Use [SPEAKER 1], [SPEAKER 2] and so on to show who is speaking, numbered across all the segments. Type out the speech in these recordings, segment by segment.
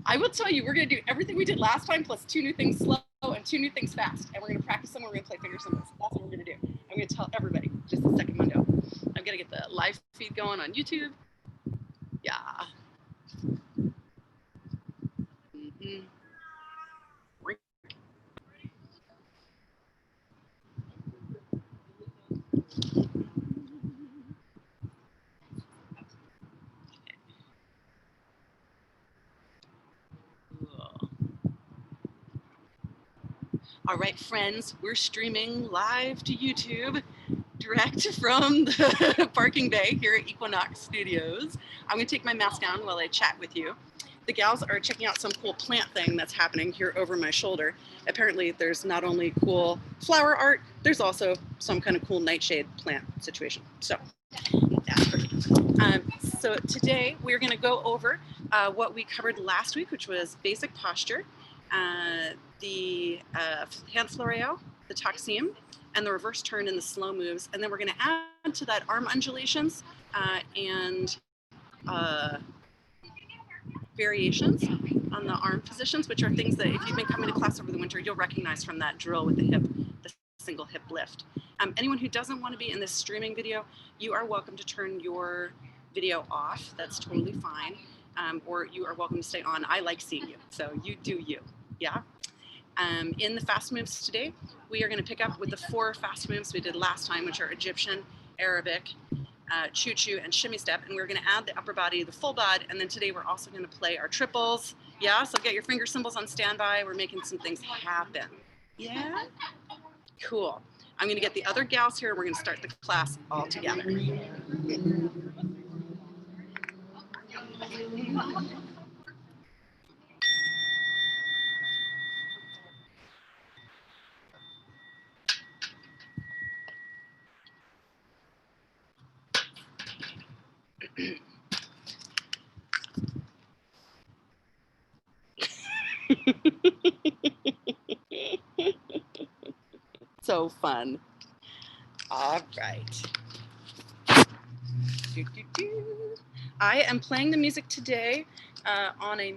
[SPEAKER 1] I will tell you, we're going to do everything we did last time, plus 2 new things slow and 2 new things fast. And we're going to practice them. We're going to play finger cymbals. That's what we're going to do. I'm going to tell everybody just a second window. I'm going to get the live feed going on YouTube. Yeah. Mm-hmm. All right, friends, we're streaming live to YouTube, direct from the parking bay here at Equinox Studios. I'm gonna take my mask down while I chat with you. The gals are checking out some cool plant thing that's happening here over my shoulder. Apparently there's not only cool flower art, there's also some kind of cool nightshade plant situation. So that's pretty. So today we're gonna go over what we covered last week, which was basic posture, the hand floreo, the taxim, and the reverse turn and the slow moves. And then we're going to add to that arm undulations and variations on the arm positions, which are things that if you've been coming to class over the winter, you'll recognize from that drill with the hip, the single hip lift. Anyone who doesn't want to be in this streaming video, you are welcome to turn your video off. That's totally fine. Or you are welcome to stay on. I like seeing you, so you do you, yeah? In the fast moves today, we are going to pick up with the 4 fast moves we did last time, which are Egyptian, Arabic, choo-choo, and shimmy step. And we're going to add the upper body, the full bod. And then today we're also going to play our triples. Yeah, so get your finger cymbals on standby. We're making some things happen. Yeah? Cool. I'm going to get the other gals here. We're going to start the class all together. So fun. All right. I am playing the music today on a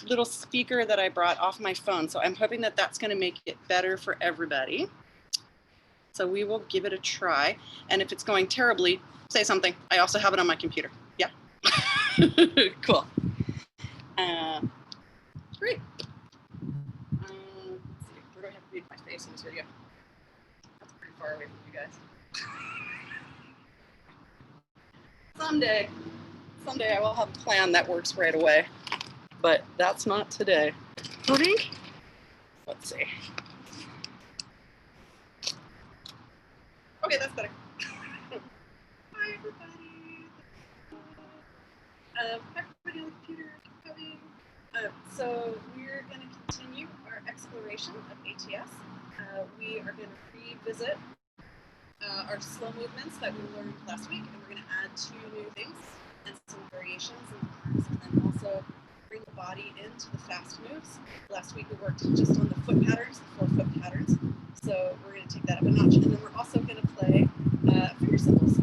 [SPEAKER 1] little speaker that I brought off my phone. So I'm hoping that that's going to make it better for everybody. So we will give it a try. And if it's going terribly, say something. I also have it on my computer. Yeah. Cool. Great. Let's see. Where do I have to read my face in this video? That's pretty far away from you guys. Someday I will have a plan that works right away, but that's not today. Let's see. Okay, that's better. Hi, everybody. Everybody on the computer, coming. So we're going to continue our exploration of ATS. We are going to revisit our slow movements that we learned last week, and we're going to add 2 new things and some variations in the arms, and then also bring the body into the fast moves. Last week we worked just on the foot patterns, the 4 foot patterns. So we're going to take that up a notch, and then we're also going to play finger cymbals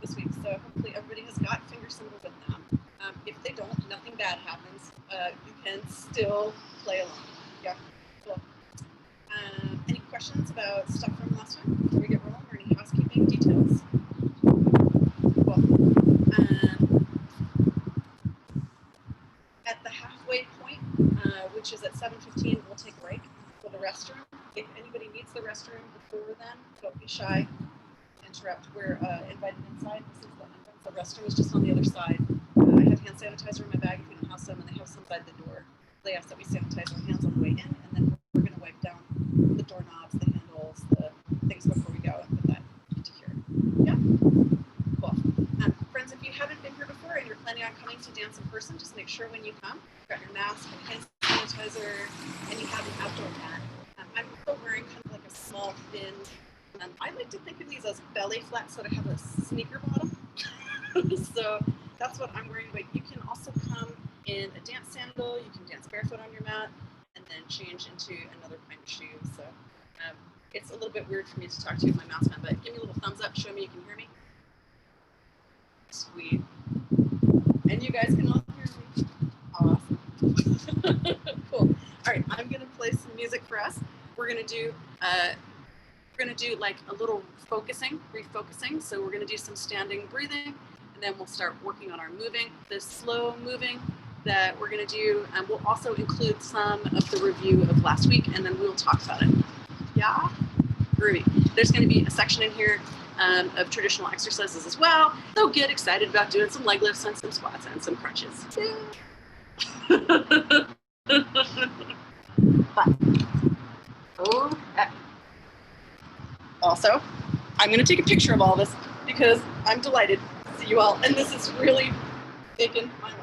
[SPEAKER 1] this week. So hopefully everybody has got finger cymbals with them. If they don't, nothing bad happens. You can still play along. Yeah. Cool. Any questions about stuff from last time before we get rolling, or any housekeeping details? Cool. At the halfway point, which is at 7:15, we'll take a break for the restroom. If anybody needs the restroom before then, don't be shy. Interrupt. We're invited inside. This is the entrance. The restroom is just on the other side. I have hand sanitizer in my bag if you don't have some, and they have some by the door. They ask that we sanitize our hands on the way in, and then we're going to wipe down the doorknobs, the handles, the things before we go and put that into here. Yeah? Cool. Friends, if you haven't been here before and you're planning on coming to dance in person, just make sure when you come, you've got your mask and hand sanitizer, and you have an outdoor mat. I'm also wearing kind of like a small, thin, I like to think of these as belly flats that have a sneaker bottom. So that's what I'm wearing, but you can also come in a dance sandal, you can dance barefoot on your mat, and then change into another kind of shoe. So it's a little bit weird for me to talk to you with my mouse on, but give me a little thumbs up, show me you can hear me. Sweet. And you guys can all hear me. Awesome. Cool. All right, I'm gonna play some music for us. We're gonna do like a little refocusing. So we're gonna do some standing breathing, and then we'll start working on our moving. The slow moving that we're gonna do, and we'll also include some of the review of last week, and then we'll talk about it. Yeah, groovy. There's gonna be a section in here of traditional exercises as well. So get excited about doing some leg lifts and some squats and some crunches. Okay. Also, I'm going to take a picture of all this because I'm delighted to see you all, and this is really making my life.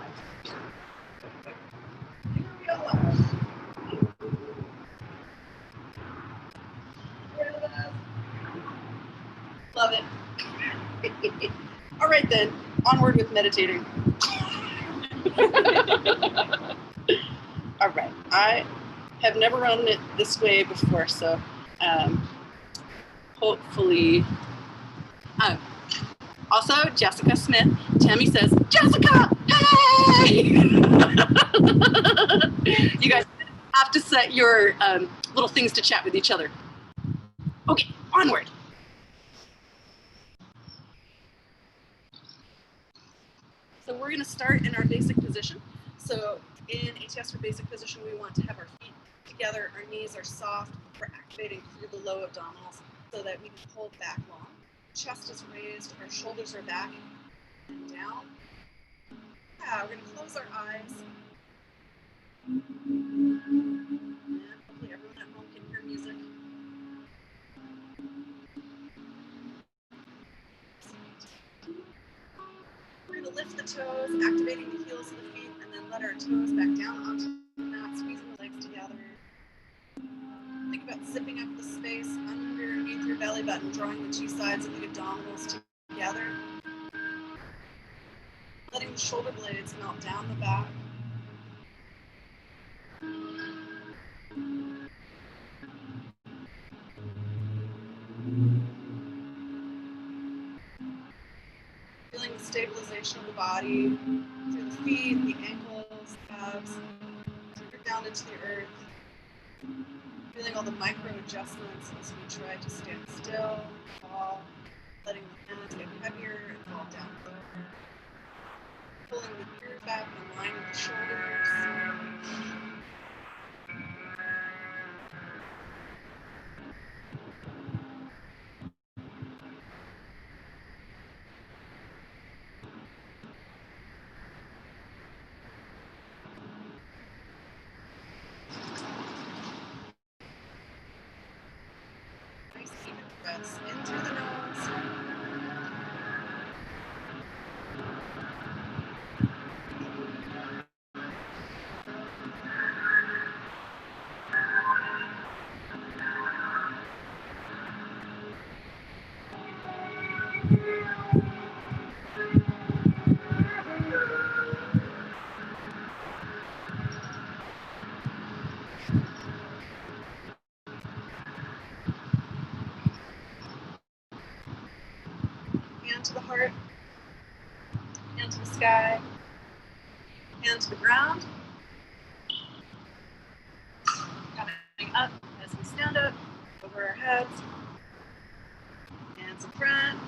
[SPEAKER 1] Here we are. Love it. All right then, onward with meditating. All right, I have never run it this way before, so hopefully. Also, Jessica Smith, Tammy says, Jessica, hey! You guys have to set your little things to chat with each other. Okay, onward. So we're going to start in our basic position. So in ATS for basic position, we want to have our feet together, our knees are soft, we're activating through the low abdominals so that we can hold back long. Chest is raised, our shoulders are back and down. Yeah, we're going to close our eyes. And hopefully everyone at home can hear music. We're going to lift the toes, activating the heels of the feet, and then let our toes back down onto the mat, squeezing the legs together. Think about zipping up the space underneath your belly button, drawing the two sides of the abdominals together. Letting the shoulder blades melt down the back. Feeling the stabilization of the body through the feet, the ankles, calves, down into the earth. Feeling all the micro adjustments as we try to stand still, fall, letting the hands get heavier and fall down lower. Pulling the ears back in line with the shoulders. Nice even breaths in through the nose. Hand to the heart, hand to the sky, hand to the ground. Coming up as we stand up, over our heads, hands in front,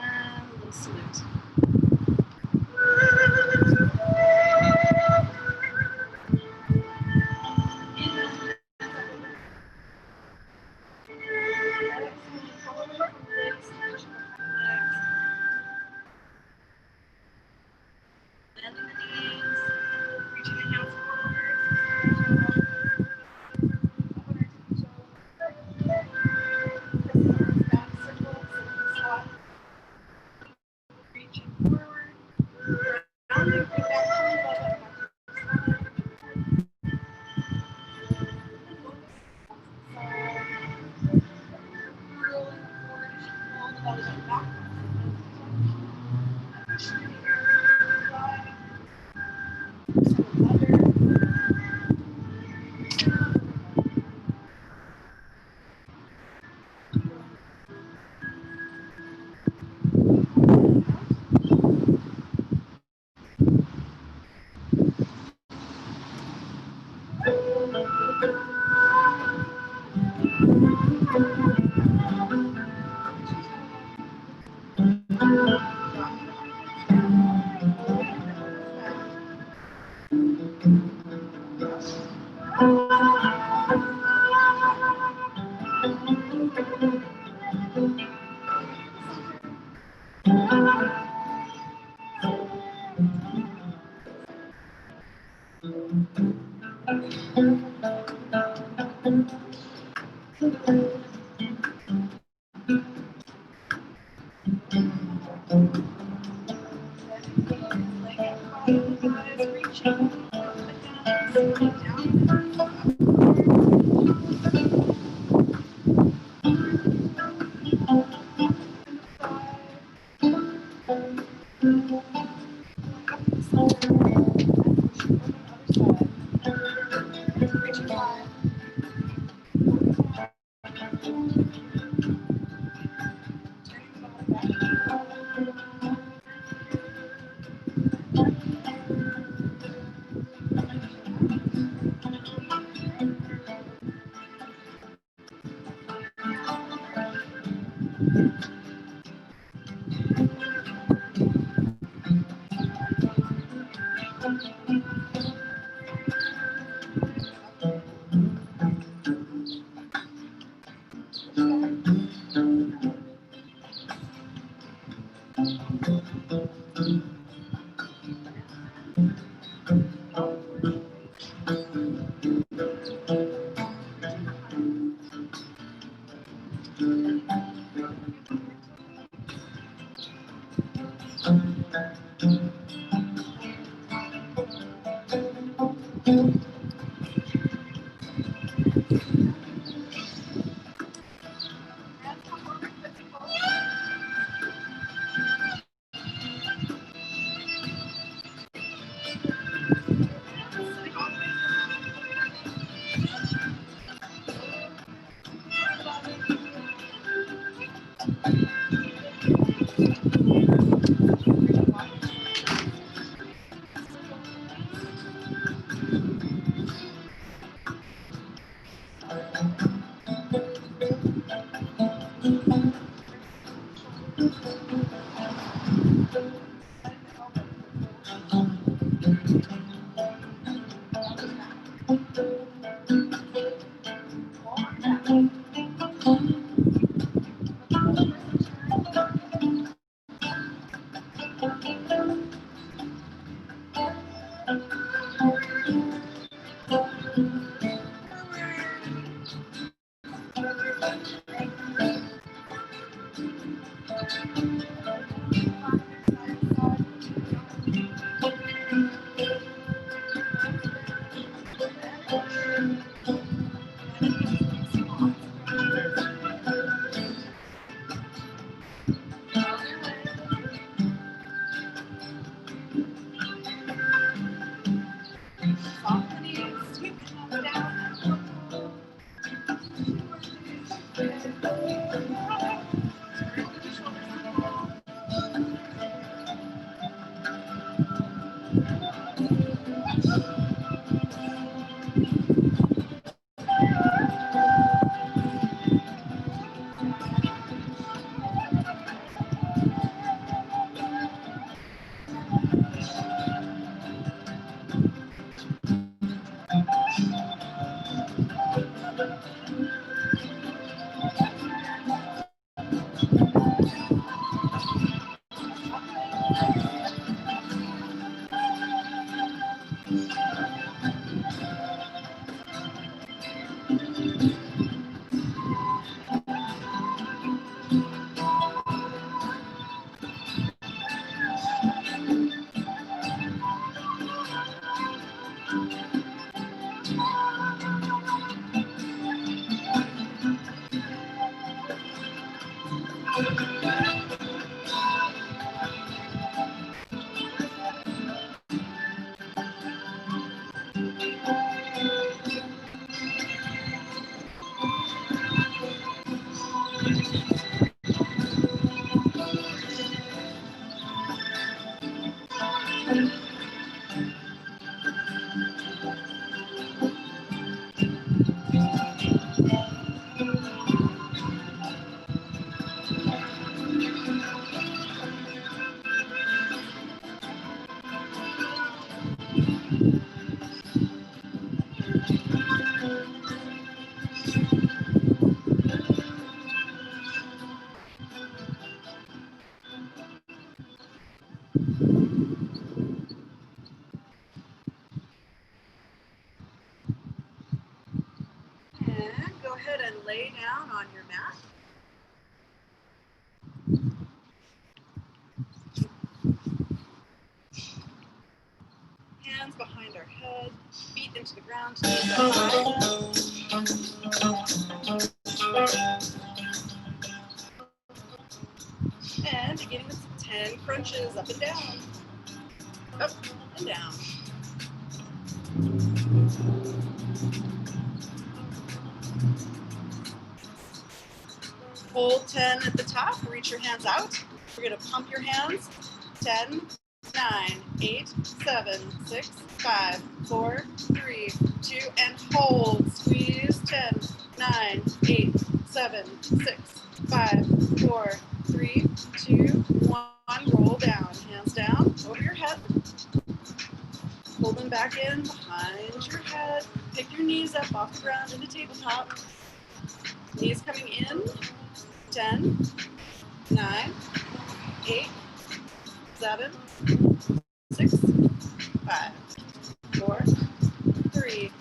[SPEAKER 1] and a little salute. Bending the knees, reaching the hands forward. Back circles, squat. Reaching forward. Rounding through that rolling forward as you pull the belly button back. And go ahead and lay down on your mat. behind our head, feet into the ground, knees up high. And beginning with 10 crunches, up and down, up and down. Hold 10 at the top, reach your hands out. We're gonna pump your hands. 10, 9, 8, 7, 6, 5, 4, 3, 2, and hold. Squeeze. 10, 9, 8, 7, 6, 5, 4, 3, 2, 1. Roll down. Hands down over your head. Pull them back in behind your head. Pick your knees up off the ground into tabletop. Knees coming in. 10, 9, 8, 7, 6, 5, 4, 3,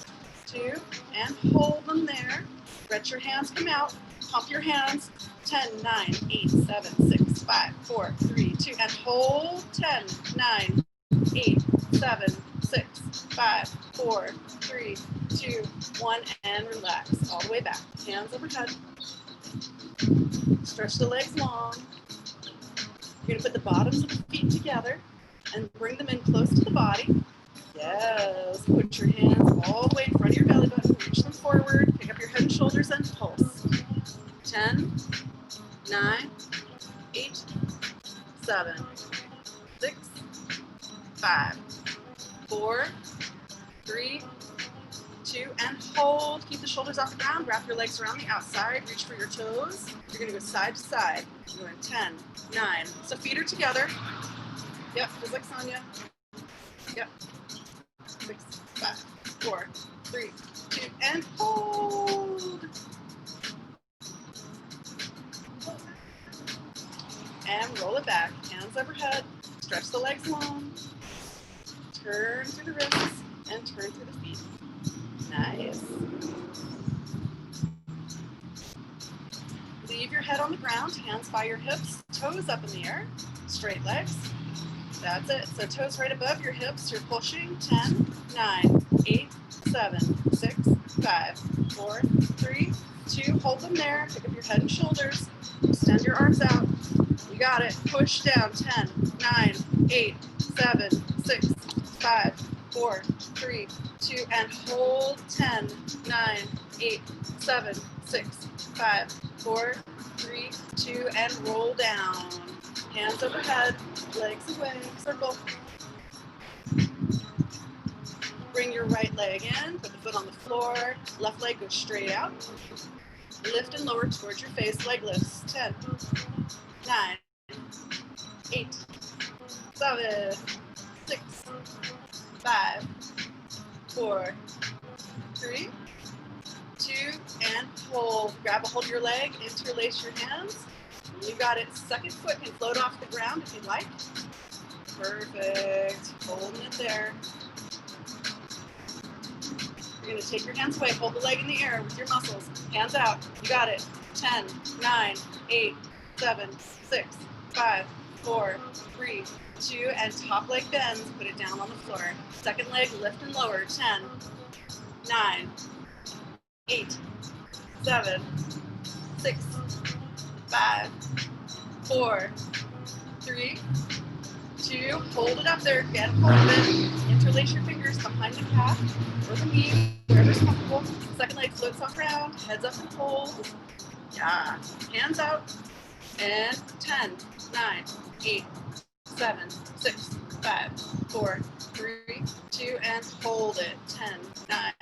[SPEAKER 1] 2, and hold them there. Let your hands come out. Pump your hands. 10, 9, 8, 7, 6, 5, 4, 3, 2, and hold. 10, 9, 8, 7, 6, 5, 4, 3, 2, 1, and relax all the way back. Hands overhead. Stretch the legs long. You're going to put the bottoms of the feet together and bring them in close to the body. Yes. Put your hands all the way in front of your belly button. Reach them forward. Pick up your head and shoulders and pulse. 10, 9, 8, 7, 6, 5, 4, 3, 2, and hold. Keep the shoulders off the ground. Wrap your legs around the outside. Reach for your toes. You're going to go side to side. You're going 10, 9. So feet are together. Yep, just like Sonia. Yep. 6, 5, 4, 3, 2, and hold. And roll it back. Hands overhead. Stretch the legs long. Turn through the wrists and turn through the feet. Nice. Leave your head on the ground, hands by your hips, toes up in the air, straight legs. That's it. So toes right above your hips, you're pushing. 10, 9, 8, 7, 6, 5, 4, 3, 2. Hold them there. Pick up your head and shoulders. Extend your arms out. You got it. Push down. 10, 9, 8, 7, 6, 5, 4, 3, 2, and hold. 10, 9, 8, 7, 6, 5, 4, 3, 2, and roll down. Hands overhead, legs away, circle. Bring your right leg in, put the foot on the floor, left leg goes straight out. Lift and lower towards your face, leg lifts. 10, 9, 8, 7, 6, 5, 4, 3, 2, and hold. Grab a hold of your leg, interlace your hands. You got it. Second foot can float off the ground if you'd like. Perfect. Holding it there. You're going to take your hands away. Hold the leg in the air with your muscles. Hands out. You got it. 10, 9, 8, 7, 6, 5, 4, 3, 2, and top leg bends. Put it down on the floor. Second leg, lift and lower. 10, 9, 8, 7, 6, 5, 4, 3, 2, hold it up there. Get hold of it. Interlace your fingers behind the calf or the knee, wherever's comfortable. Second leg floats off ground, heads up and hold. Yeah. Hands out. And 10, 9, 8, 7, 6, 5, 4, 3, 2, and hold it. 10, 9,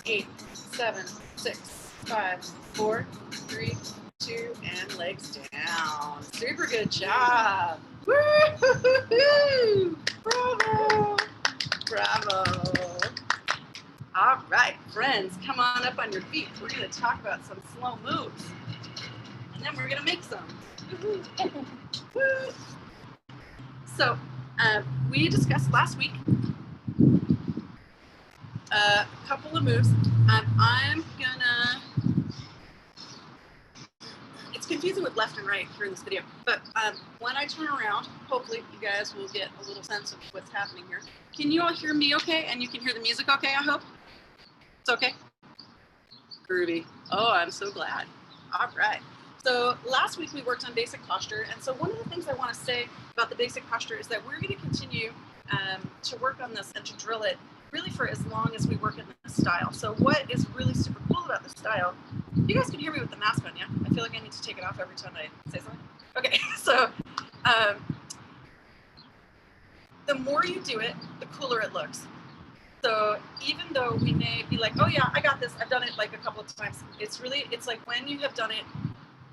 [SPEAKER 1] 8, 7, 6, 5, 4, 3, 2, and legs down. Super good job. Woo-hoo-hoo-hoo! Bravo! Bravo! All right, friends, come on up on your feet. We're going to talk about some slow moves, and then we're going to make some. So, we discussed last week a couple of moves. It's confusing with left and right here in this video, but when I turn around, hopefully you guys will get a little sense of what's happening here. Can you all hear me okay? And you can hear the music okay, I hope? It's okay? Groovy. Oh, I'm so glad. All right. So last week we worked on basic posture, and so one of the things I want to say about the basic posture is that we're going to continue to work on this and to drill it really for as long as we work in this style. So what is really super cool about this style, you guys can hear me with the mask on, yeah? I feel like I need to take it off every time I say something. Okay, so the more you do it, the cooler it looks. So even though we may be like, oh yeah, I got this, I've done it like a couple of times, it's like when you have done it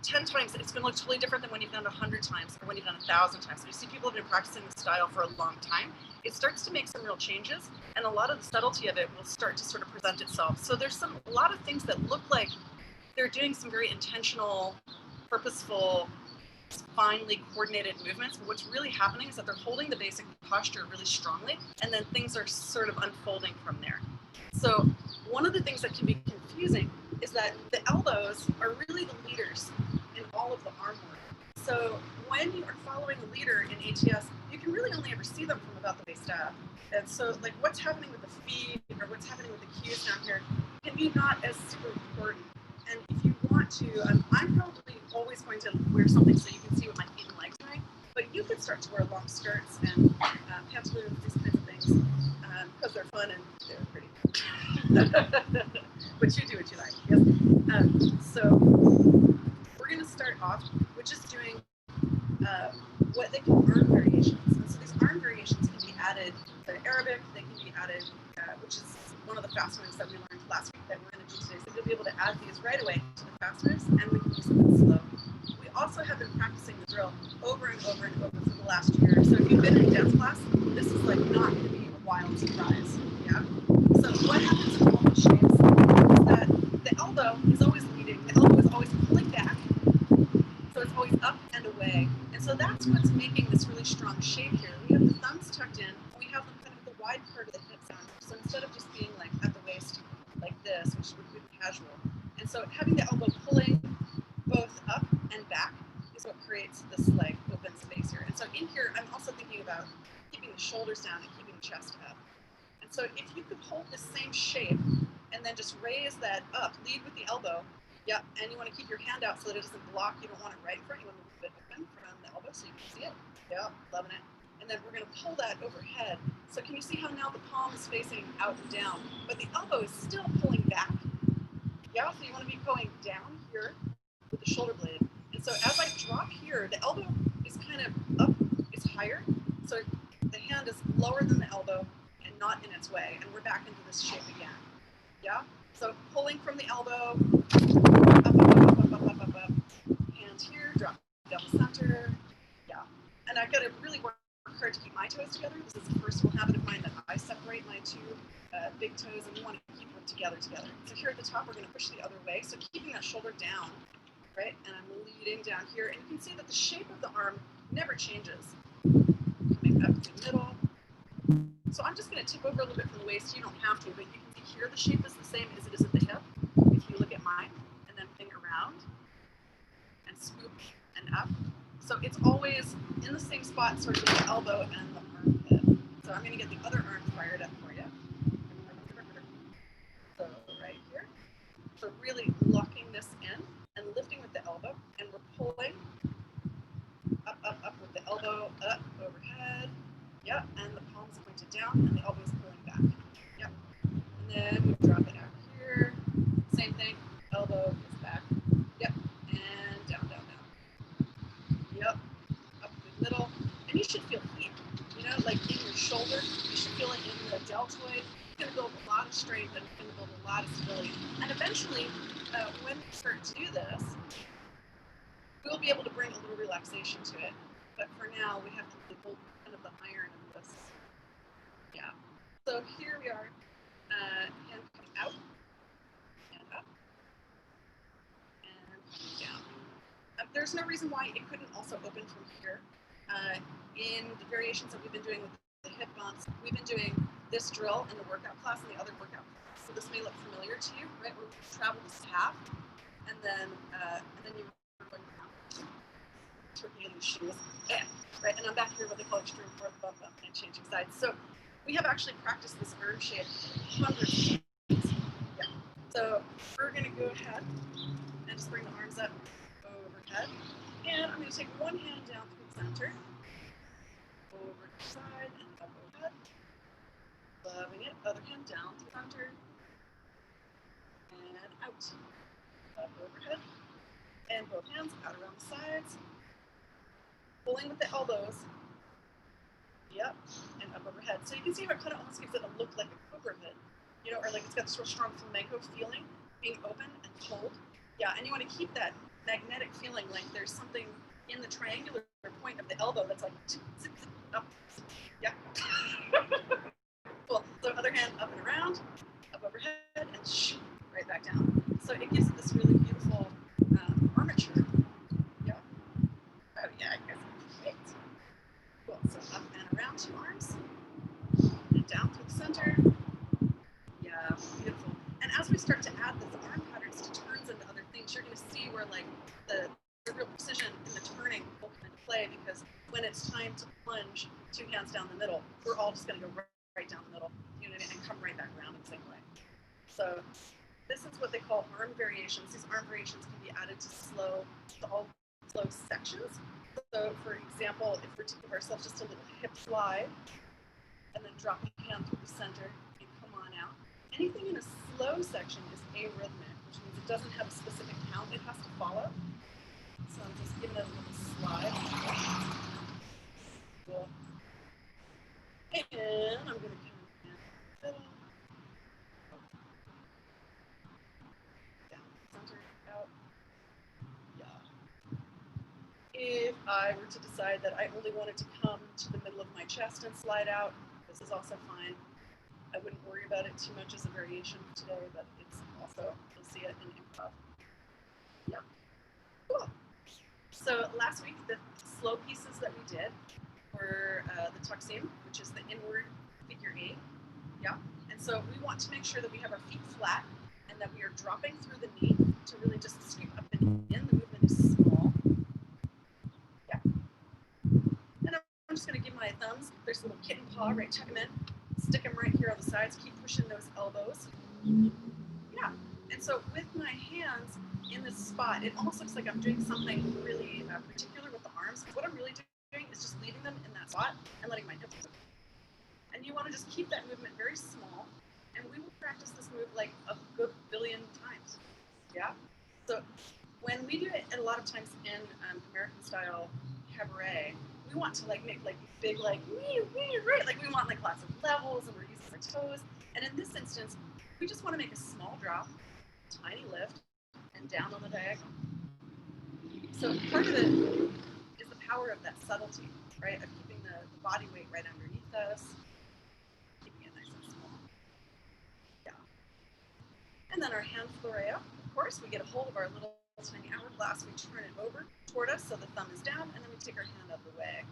[SPEAKER 1] 10 times, it's going to look totally different than when you've done it 100 times or when you've done 1,000 times. So you see people have been practicing the style for a long time. It starts to make some real changes, and a lot of the subtlety of it will start to sort of present itself. So there's a lot of things that look like they're doing some very intentional, purposeful, finely coordinated movements, but what's really happening is that they're holding the basic posture really strongly, and then things are sort of unfolding from there. So one of the things that can be confusing is that the elbows are really the leaders in all of the arm work. So when you are following a leader in ATS, you can really only ever see them from about the waist up. And so like what's happening with the feet or what's happening with the cues down here can be not as super important. And if you want to, I'm probably always going to wear something so you can see what my feet and legs are doing, but you could start to wear long skirts and pantaloons, these kinds of things, because they're fun and they're pretty. But you do what you like, yes? So we're going to start off with just doing what they call arm variations. And so these arm variations can be added to Arabic, they can be added, which is one of the fast moves that we learned last week that we're going to do today. So you'll be able to add these right away to the fast moves, and we can use them in slow. We also have been practicing the drill over and over and over for the last year. So if you've been in a dance class, this is like not going to be a wild surprise. Yeah. So what happens in all these shapes is that the elbow is always leading, the elbow is always pulling back, so it's always up and away. And so that's what's making this really strong shape here. We have the thumbs tucked in, and we have them kind of the wide part of the hips on. So instead of just being like at the waist like this, which would be casual. And so having the elbow pulling both up and back is what creates this like open space here. And so in here, I'm also thinking about keeping the shoulders down and keeping the chest up. And so if you could hold the same shape and then just raise that up, lead with the elbow, yep, and you want to keep your hand out so that it doesn't block, you don't want it right in front, you want to move it open from the elbow so you can see it. Yep, loving it. And then we're going to pull that overhead. So can you see how now the palm is facing out and down, but the elbow is still pulling back? Yeah, so you want to be going down here with the shoulder blade. And so as I drop here, the elbow is kind of up, is higher. So the hand is lower than the elbow and not in its way. And we're back into this shape again. Yeah? So pulling from the elbow, up, up, up, up, up, up, up, up. Hand here, drop down the center. Yeah. And I've got to really work hard to keep my toes together. This is a personal habit of mine that I separate my two big toes, and we want to keep them together. So here at the top, we're going to push the other way. So keeping that shoulder down, right? And I'm leading down here, and you can see that the shape of the arm never changes. Coming up to the middle. So I'm just going to tip over a little bit from the waist. You don't have to, but you can see here the shape is the same as it is at the hip. If you look at mine, and then finger around and scoop and up. So it's always in the same spot, sort of with the elbow and the armpit. So I'm going to get the other arm fired up for you. So right here. So really locking this in and lifting with the elbow, and we're pulling up, up, up with the elbow, up, overhead. Yep, and the palms pointed down, and the elbow is pulling back. Yep. And then we drop it out here. Same thing, elbow is back. Yep, and down, down, down. Yep, up the middle. And you should feel heat, you know, like in your shoulder. You should feel it in the deltoid. It's going to build a lot of strength and it's going to build a lot of stability. And eventually, when we start to do this, we'll be able to bring a little relaxation to it. But for now, we have to hold kind of the iron of this. Yeah. So here we are, hand coming out, and up, and coming down. There's no reason why it couldn't also open from here. In the variations that we've been doing with the hip bumps, we've been doing this drill in the workout class and the other workout class. So this may look familiar to you, right? We've traveled this path, and then you going down. turkey in the shoes, right? And I'm back here what they call extreme fourth bump up and changing sides. So we have actually practiced this arm shape hundreds of times. Yeah. So we're gonna go ahead and just bring the arms up overhead. And I'm gonna take one hand down through the center, over to the side and up overhead. Loving it. Other hand down to the center and out. Up overhead. And both hands out around the sides. Pulling with the elbows. Yep. And up overhead. So you can see how it kind of almost gives it a look like a cobra head. You know, or like it's got this real strong flamenco feeling, being open and pulled. Yeah, and you want to keep that magnetic feeling like there's something in the triangular point of the elbow that's like up. Yeah. Cool. So other hand up and around, up overhead, and shoot right back down. So it gives it this really beautiful armature. Yeah. Oh yeah, I guess. Great. Cool. So up and around, two arms, and down through the center. Yeah, beautiful. And as we start to add these arm patterns to turns and other things, you're going to see where like the real precision in the turning will come into play, because when it's time to plunge two hands down the middle, we're all just going to go right down the middle, you know, and come right back around in the same way. So this is what they call arm variations. These arm variations can be added to all slow sections. So for example, if we're to give ourselves just a little hip slide and then drop a hand through the center and come on out. Anything in a slow section is arrhythmic, which means it doesn't have a specific count it has to follow. So I'm just giving it a little slide. Cool. And I'm going to come in the middle. Down, center, out. Yeah. If I were to decide that I only wanted to come to the middle of my chest and slide out, this is also fine. I wouldn't worry about it too much as a variation today, but it's also, you'll see it in improv. Yeah. Cool. So last week, the slow pieces that we did were the tuxeum, which is the inward figure 8. Yeah. And so we want to make sure that we have our feet flat and that we are dropping through the knee to really just scoop up and in. The movement is small. Yeah. And I'm just going to give my thumbs. There's a little kitten paw, right? Tuck them in. Stick them right here on the sides. Keep pushing those elbows. Yeah. And so with my hands in this spot, it almost looks like I'm doing something really particular with the arms. What I'm really doing is just leaving them in that spot and letting my hips move. And you want to just keep that movement very small. And we will practice this move like a good billion times. Yeah. So when we do it, a lot of times in American style cabaret, we want to like make like big like right, like we want like lots of levels and we're using our toes. And in this instance, we just want to make a small drop, tiny lift, and down on the diagonal. So part of it is the power of that subtlety, right? Of keeping the body weight right underneath us, keeping it nice and small. Yeah. And then our hand floreo, of course, we get a hold of our little tiny hourglass, we turn it over toward us so the thumb is down, and then we take our hand out of the way.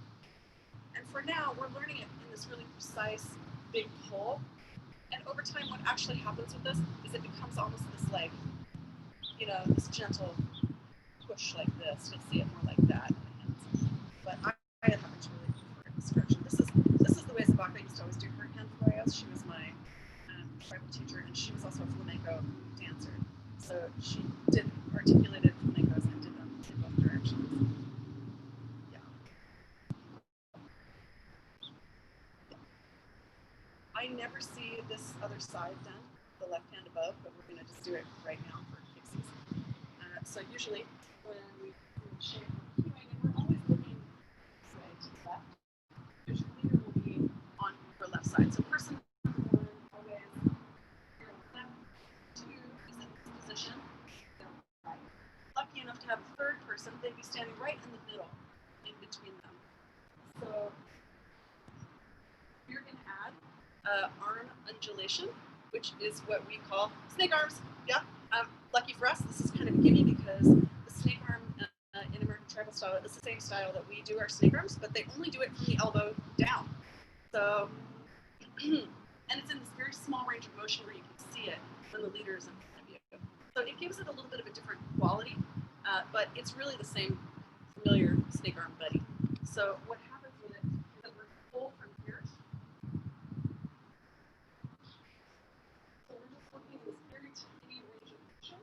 [SPEAKER 1] And for now, we're learning it in this really precise, big pull. And over time, what actually happens with this is it becomes almost this like, you know, this gentle push like this. You'll see it more like that in the hands. But I happen to really prefer this direction. This is the way Zabaka used to always do her hand floreos. She was my tribal teacher, and she was also a flamenco dancer. So she did articulated flamencos and did them in both directions. Yeah. I never see this other side done, the left hand above, but we're going to just do it right now for cases. So usually when we do a shape we're cueing, and we're always looking this way to the left, because your leader will be on your left side. So person one always your left, two is in this position, right. Lucky enough to have a third person, they'd be standing right in the middle, in between them. So you're going to add arm undulation, which is what we call snake arms. Yeah. Lucky for us, this is kind of a gimme because the snake arm in American tribal style is the same style that we do our snake arms, but they only do it from the elbow down. So, and it's in this very small range of motion where you can see it when the leader is in front of you. So it gives it a little bit of a different quality, but it's really the same familiar snake arm buddy. So what happens with it is that we're pull from here. So we're just working in this very tiny range of motion.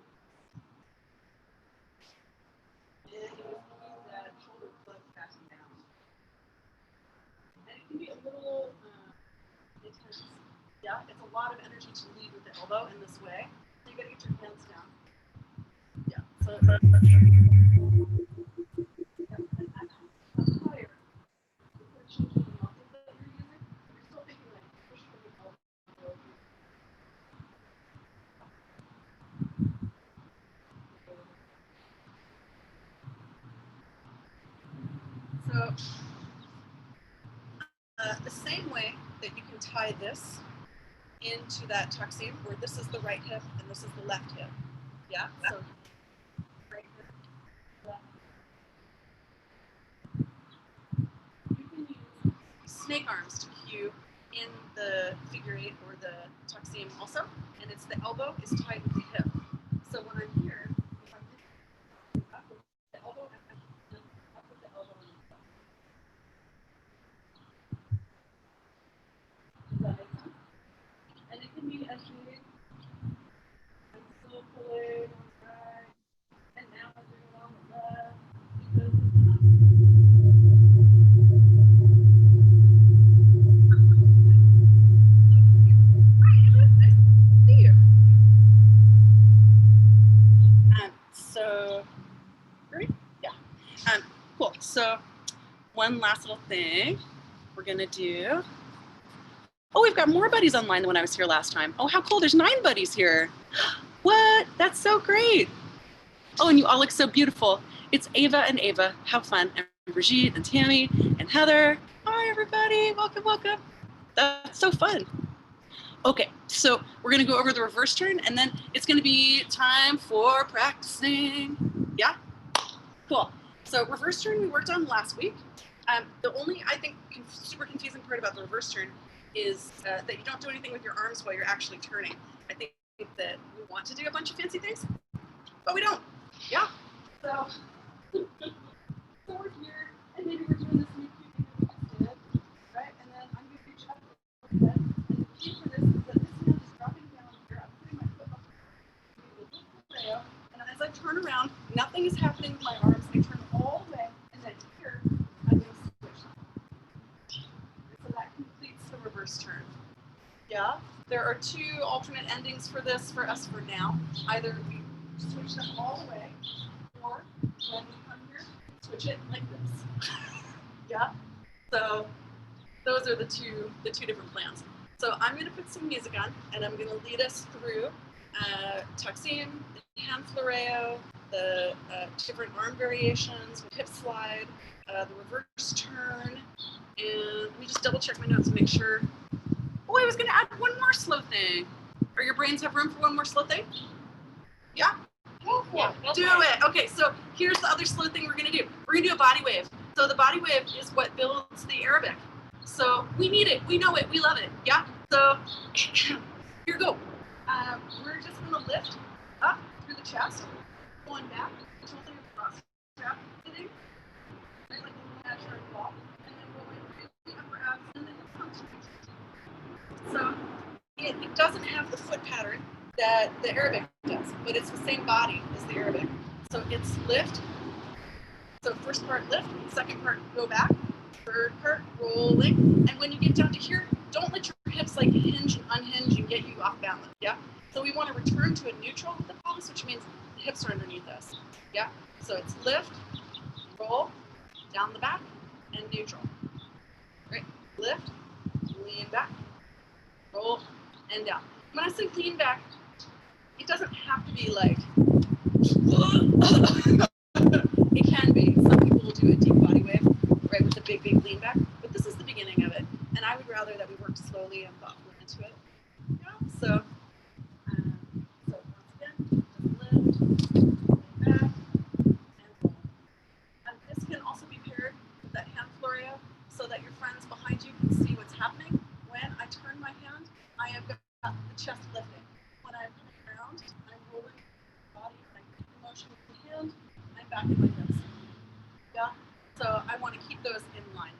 [SPEAKER 1] And you squeeze that shoulder blade back and down. And it can be a little intense. Yeah, it's a lot of energy to lead with the elbow in this way. So you gotta get your hands down. Yeah. So higher. Changing the muscles that you're using. You're still thinking like push from the elbow. So the same way that you can tie this into that tuck-seam, where this is the right hip and this is the left hip. Yeah. So right hip, left. You can use snake arms to cue in the figure eight or the tuck-seam also, and it's the elbow is tied with the hip. So when I'm here, if I'm up with the elbow and up with the elbow and the hip. Does that make sense? And it can be as needed. I'm still pulling on the right, and now I'm doing it on the left. Because so, great. Yeah. Cool. So, one last little thing we're gonna do. Oh, we've got more buddies online than when I was here last time. Oh, how cool! There's 9 buddies here. What? That's so great. Oh, and you all look so beautiful. It's Ava and Ava. How fun! And Brigitte and Tammy and Heather. Hi, everybody. Welcome, welcome. That's so fun. Okay, so we're gonna go over the reverse turn, and then it's gonna be time for practicing. Yeah, cool. So reverse turn we worked on last week. The only, I think, super confusing part about the reverse turn is that you don't do anything with your arms while you're actually turning. I think that we want to do a bunch of fancy things, but we don't. Yeah. So, so we're here, and maybe we're doing this new cute thing that we just did, right? And then I'm gonna reach up overhead, and the key for this is that this hand is dropping down here. I'm putting my foot behind me, and as I turn around, nothing is happening with my arms. I turn all the way, and then here, I'm gonna switch. So that completes the reverse turn. Yeah, there are 2 alternate endings for this for us for now. Either we switch them all the way, or when we come here, switch it like this. Yeah. So those are the two different plans. So I'm going to put some music on, and I'm going to lead us through tuck-seam, the hand floreo, the different arm variations, hip slide, the reverse turn, and let me just double check my notes and make sure. Oh, I was going to add one more slow thing. Are your brains have room for one more slow thing? Yeah? Yeah, do it. Okay, so here's the other slow thing we're going to do. We're going to do a body wave. So the body wave is what builds the aerobic. So we need it. We know it. We love it. Yeah? So here we go. We're just going to lift up through the chest, going back, tilting across the strap, sitting, right, like a natural ball, and then going through the upper abs and then the function. So it doesn't have the foot pattern that the aerobic does, but it's the same body as the aerobic. So it's lift. So first part lift, second part go back, third part rolling. And when you get down to here, don't let your hips like hinge and unhinge and get you off balance. Yeah. So we want to return to a neutral with the pelvis, which means the hips are underneath us. Yeah. So it's lift, roll, down the back, and neutral. Right. Lift, lean back, roll, and down. When I say lean back, it doesn't have to be like, it can be. Some people will do a deep body wave, right, with a big lean back, but this is the beginning of it. And I would rather that we work slowly and thoughtfully into it. Yeah, so once again, just lift, lean back, and roll. And this can also be paired with that hand floreo so that your friends behind you can see what's happening. When I turn my hand, I have got the chest lifting. When I'm coming around, I'm rolling the body, I'm keeping motion with the hand, I'm back in my hips. Yeah? So So I want to keep those in line.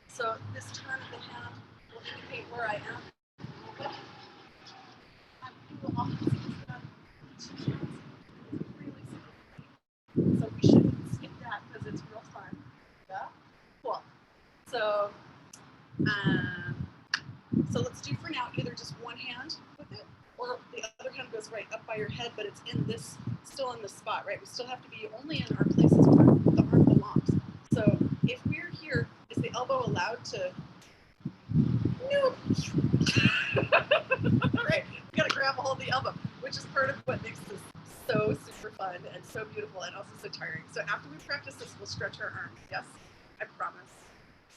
[SPEAKER 1] So this turn of the hand will indicate where I am. You will often see this done two hands. It's really simple. So we shouldn't skip that because it's real fun. Yeah? Cool. So, so let's do for now either just one hand with it, or the other hand goes right up by your head, but it's in this, still in this spot, right? We still have to be only in our places where the arm belongs. So if we're here, is the elbow allowed to? Nope. Right? We gotta grab a hold of the elbow, which is part of what makes this so super fun and so beautiful and also so tiring. So after we practice this, we'll stretch our arms. Yes, I promise.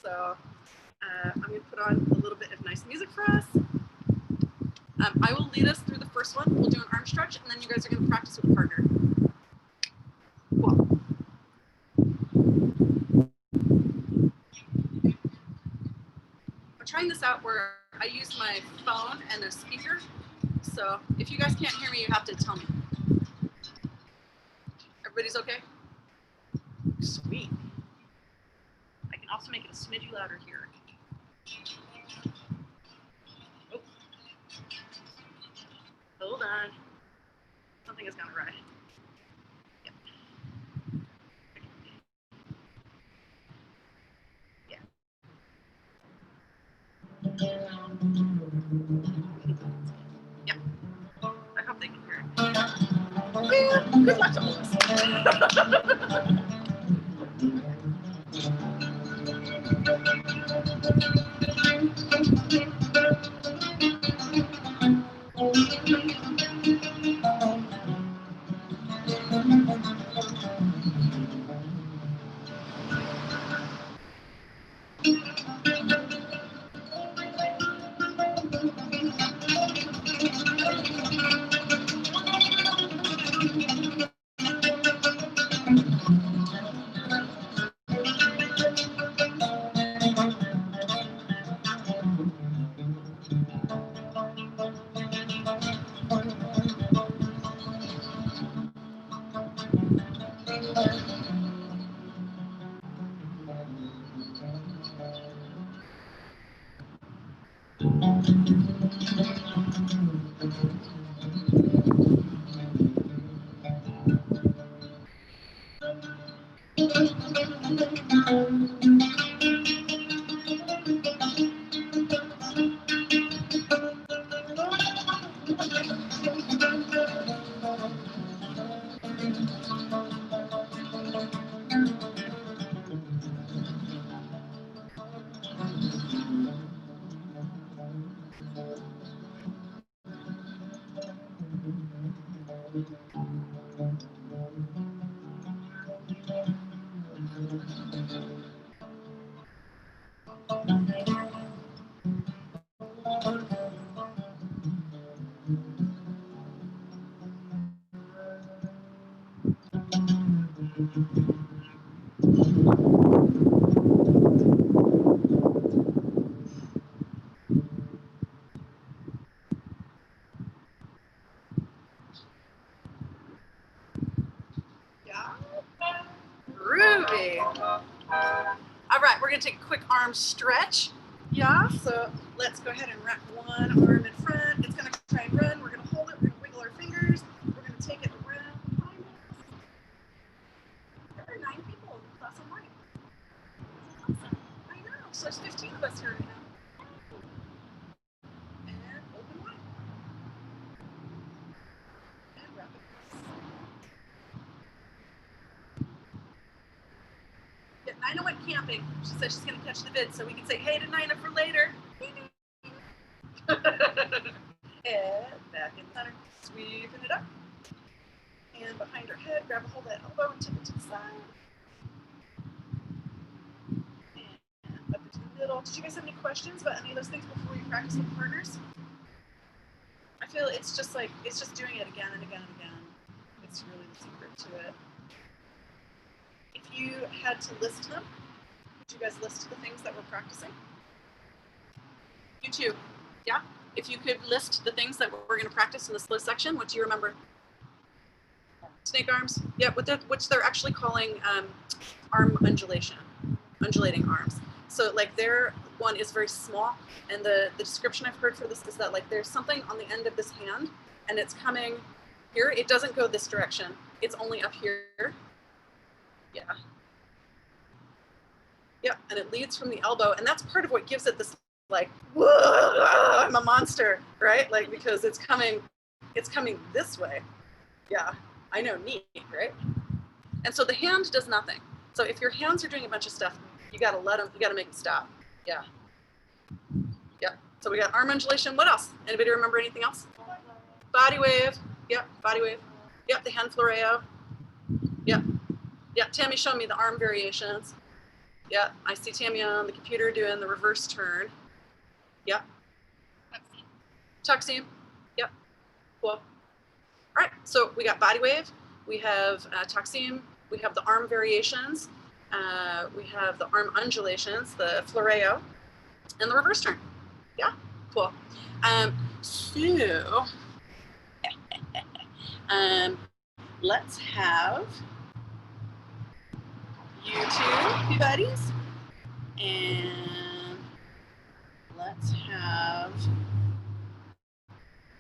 [SPEAKER 1] So I'm gonna put on a little bit of nice music for us. I will lead us through the first one. We'll do an arm stretch, and then you guys are gonna practice with a partner. Cool. I'm trying this out where I use my phone and a speaker. So if you guys can't hear me, you have to tell me. Everybody's okay? Sweet. I can also make it a smidgy louder here. Oh. Hold on. Something has gone awry. Yep. Yeah. Yeah. I hope they can hear it. Yeah, good luck to all of us. Yeah. Groovy. All right, we're gonna take a quick arm stretch. Yeah, so let's go ahead and wrap one arm in front. It's gonna try and run. We're gonna hold it, we're gonna wiggle our fingers. We're gonna take it around behind us. There are 9 people in the class on mine. Awesome. I know, so there's 15 of us here right now. And open wide. And wrap it. Yeah, Nina went camping. She said she's gonna catch the vid so we can say hey to Nina for later. And back in the center, sweeping it up. And behind her head, grab a hold of that elbow and tip it to the side. And up into the middle. Did you guys have any questions about any of those things before we practice with partners? I feel it's just like, it's just doing it again and again and again. It's really the secret to it. If you had to list them, would you guys list the things that we're practicing? You too, yeah? If you could list the things that we're gonna practice in the slow section, what do you remember? Snake arms, yeah, which they're actually calling arm undulation. undulating arms. So like their one is very small, and the description I've heard for this is that like there's something on the end of this hand and it's coming here. It doesn't go this direction. It's only up here. Yeah. Yeah, and it leads from the elbow, and that's part of what gives it this like, whoa, I'm a monster, right? Like because it's coming this way. Yeah, I know, neat, right? And so the hand does nothing. So if your hands are doing a bunch of stuff, you gotta let them, you gotta make them stop. Yeah. Yeah. So we got arm undulation. What else? Anybody remember anything else? Body wave. Yep, body wave. Yep, the hand floreo. Yep. Yeah, Tammy showed me the arm variations. Yeah, I see Tammy on the computer doing the reverse turn. Yep. Tuck seam. Yep. Cool. All right, so we got body wave. We have tuck seam. We have the arm variations. We have the arm undulations, the floreo, and the reverse turn. Yeah, cool. So let's have you two be buddies, and let's have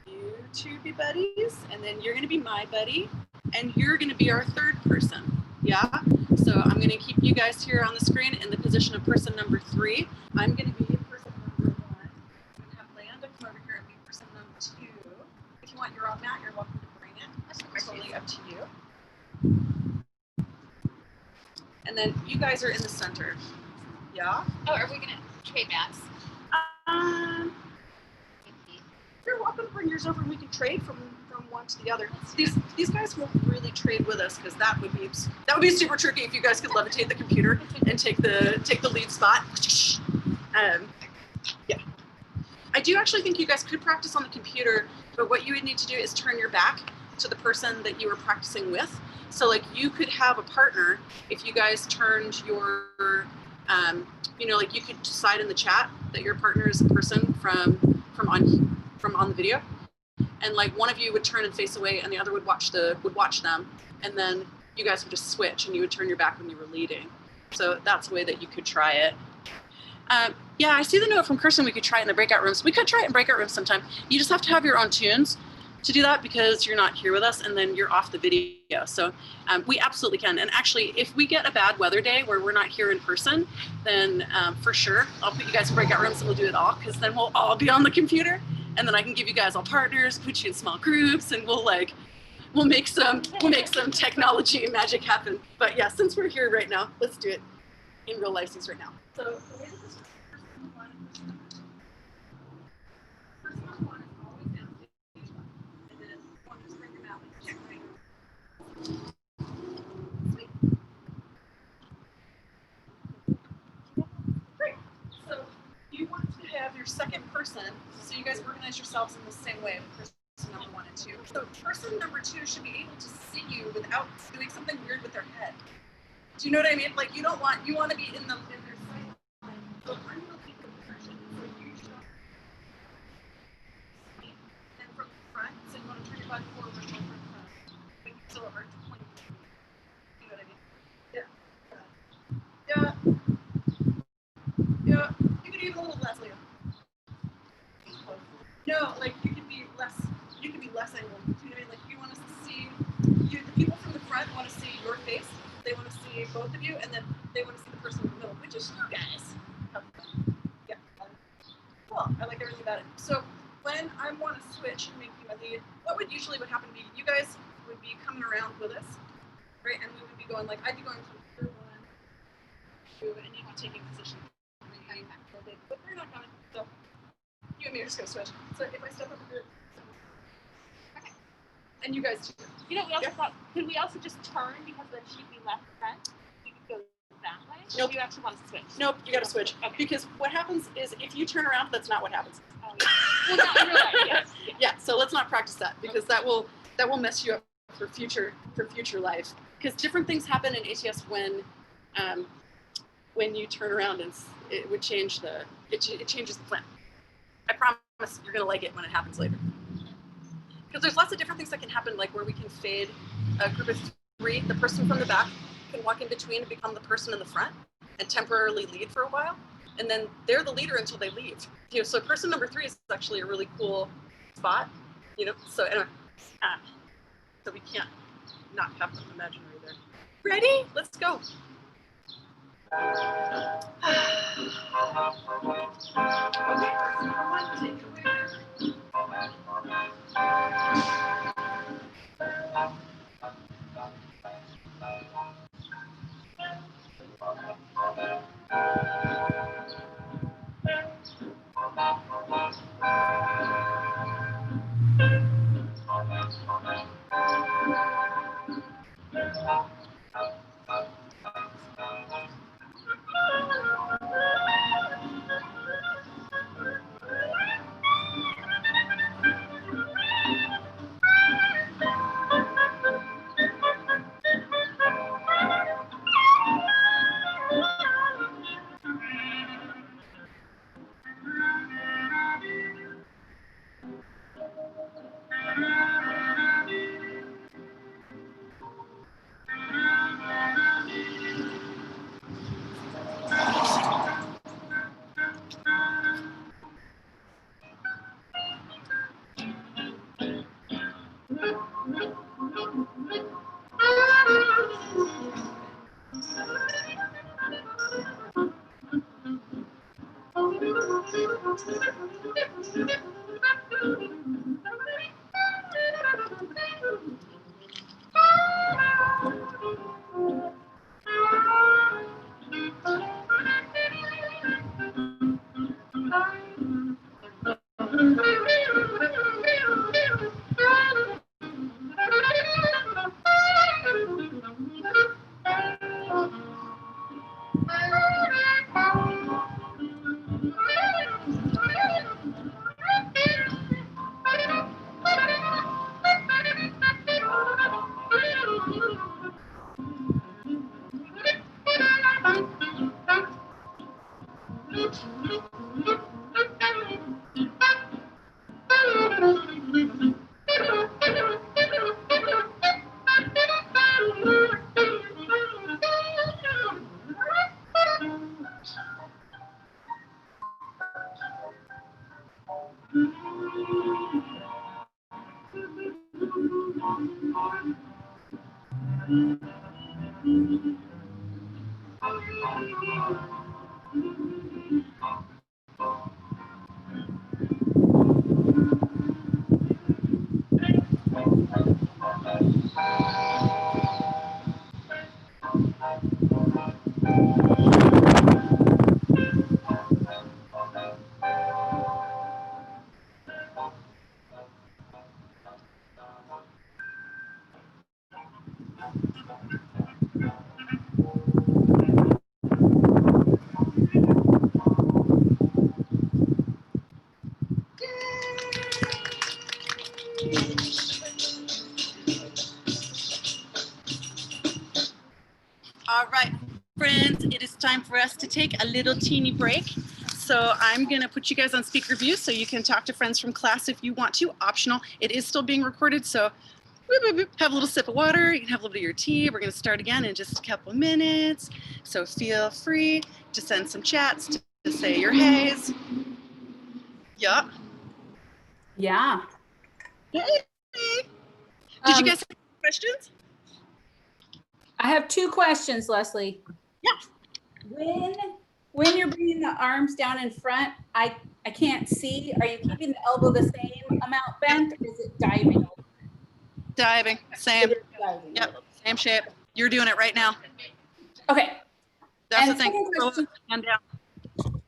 [SPEAKER 1] you two be buddies, and then you're gonna be my buddy, and you're gonna be our third person. Yeah, so I'm gonna keep you guys here on the screen in the position of person number 3. I'm gonna be person number 1. I'm gonna have Landa come over here and be person number 2. If you want your own mat, you're welcome to bring it. That's totally up to you. And then you guys are in the center. Yeah?
[SPEAKER 2] Oh, are we gonna trade mats?
[SPEAKER 1] You're welcome to bring yours over and we can trade from one to the other. These guys won't really trade with us because that would be super tricky if you guys could levitate the computer and take the lead spot. Yeah. I do actually think you guys could practice on the computer, but what you would need to do is turn your back to the person that you were practicing with. So like you could have a partner if you guys turned your like you could decide in the chat that your partner is a person from on the video, and like one of you would turn and face away and the other would watch them, and then you guys would just switch and you would turn your back when you were leading. So that's a way that you could try it. Yeah, I see the note from Kirsten. We could try it in the breakout rooms. We could try it in breakout rooms sometime. You just have to have your own tunes to do that because you're not here with us and then you're off the video. So we absolutely can. And actually, if we get a bad weather day where we're not here in person, then for sure, I'll put you guys in breakout rooms and we'll do it all, because then we'll all be on the computer, and then I can give you guys all partners, put you in small groups, and we'll make some technology magic happen. But yeah, since we're here right now, let's do it in real license right now. So the way that this works, person one and person number 1 is always down stage 1, and then one just bring them out like this. Sweet. Great. So you want to have your second person, so you guys organize yourselves in the same way with person number 1 and 2. So person number 2 should be able to see you without doing something weird with their head. Do you know what I mean? Like you want to be in their sight line. So I'm looking for position. So you should, and from the front, so you want to turn your body forward and from the front. But you still are pointing. You know what I mean? Yeah. Yeah. You could even a little less, Leo. No, like you could be less angled. You know what I mean? Like you want to see the people from the front want to see your face. They want to see both of you, and then they want to see the person in the middle, which is you guys. Yeah. Cool. I like everything about it. So when I want to switch and make you a lead, what would happen to be you guys would be coming around with us, right? And we would be going I'd be going from 1, 2, and you'd be taking position. But they're not coming, so you and me are just gonna switch. So if I step up here, okay, and you guys too.
[SPEAKER 2] We also thought, could we also just turn because then she'd be left front? We could go that way?
[SPEAKER 1] Nope.
[SPEAKER 2] Or do you actually want to switch?
[SPEAKER 1] Nope, you gotta switch. Okay. Because what happens is if you turn around, that's not what happens.
[SPEAKER 2] Oh, yeah. Well, no, you're right, yes.
[SPEAKER 1] Yeah, so let's not practice that because that will mess you up for future life. Because different things happen in ATS when you turn around, and it would change it changes the plan. I promise you're gonna like it when it happens later. Because there's lots of different things that can happen, like where we can fade a group of 3. The person from the back can walk in between and become the person in the front. and temporarily lead for a while. And then they're the leader until they leave. So person number 3 is actually a really cool spot, so anyway, so we can't not have them imaginary there. Ready? Let's go. Okay, person number 1, take it away. All right, friends, it is time for us to take a little teeny break. So I'm going to put you guys on speaker view so you can talk to friends from class if you want to. Optional. It is still being recorded, so have a little sip of water. You can have a little bit of your tea. We're going to start again in just a couple of minutes. So feel free to send some chats to say your heys. Yeah.
[SPEAKER 3] Yeah.
[SPEAKER 1] Hey. Did you guys have questions?
[SPEAKER 3] I have 2 questions, Leslie.
[SPEAKER 1] Yeah.
[SPEAKER 3] When you're bringing the arms down in front, I can't see. Are you keeping the elbow the same amount bent, or is it diving?
[SPEAKER 1] Diving. Same.
[SPEAKER 3] Diving.
[SPEAKER 1] Yep. Same shape. You're doing it right now.
[SPEAKER 3] Okay.
[SPEAKER 1] That's
[SPEAKER 3] And
[SPEAKER 1] the thing.
[SPEAKER 3] second question-
[SPEAKER 1] Hand down.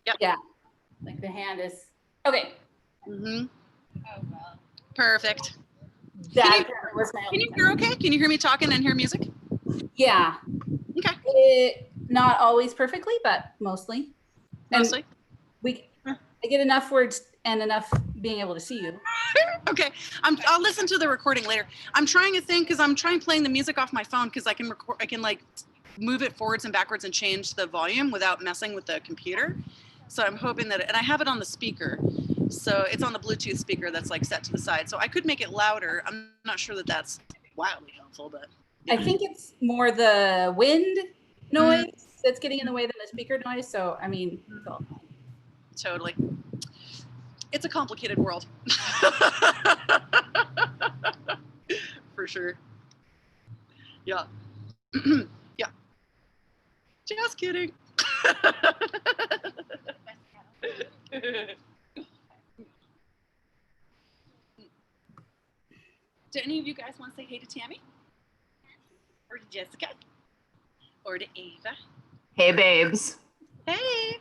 [SPEAKER 1] Yep.
[SPEAKER 3] Yeah. Like the hand is. Okay.
[SPEAKER 1] Mm-hmm. Oh, well. Perfect.
[SPEAKER 3] That was my
[SPEAKER 1] Can you hear okay? Can you hear me talking and hear music?
[SPEAKER 3] Yeah.
[SPEAKER 1] Okay.
[SPEAKER 3] Not always perfectly, but mostly.
[SPEAKER 1] Mostly.
[SPEAKER 3] I get enough words and enough being able to see you.
[SPEAKER 1] Okay. I'll listen to the recording later. I'm trying to think because I'm trying playing the music off my phone because I can record. I can like move it forwards and backwards and change the volume without messing with the computer. So I'm hoping that, and I have it on the speaker. So it's on the Bluetooth speaker that's like set to the side. So I could make it louder. I'm not sure that that's wildly helpful, but.
[SPEAKER 3] I think it's more the wind noise that's getting in the way than the speaker noise. So, I mean, it's all fine.
[SPEAKER 1] Totally. It's a complicated world. For sure. Yeah. Yeah. Just kidding. Do any of you guys want to say hey to Tammy? Or to Jessica? Or to Ava?
[SPEAKER 4] Hey, babes.
[SPEAKER 1] Hey!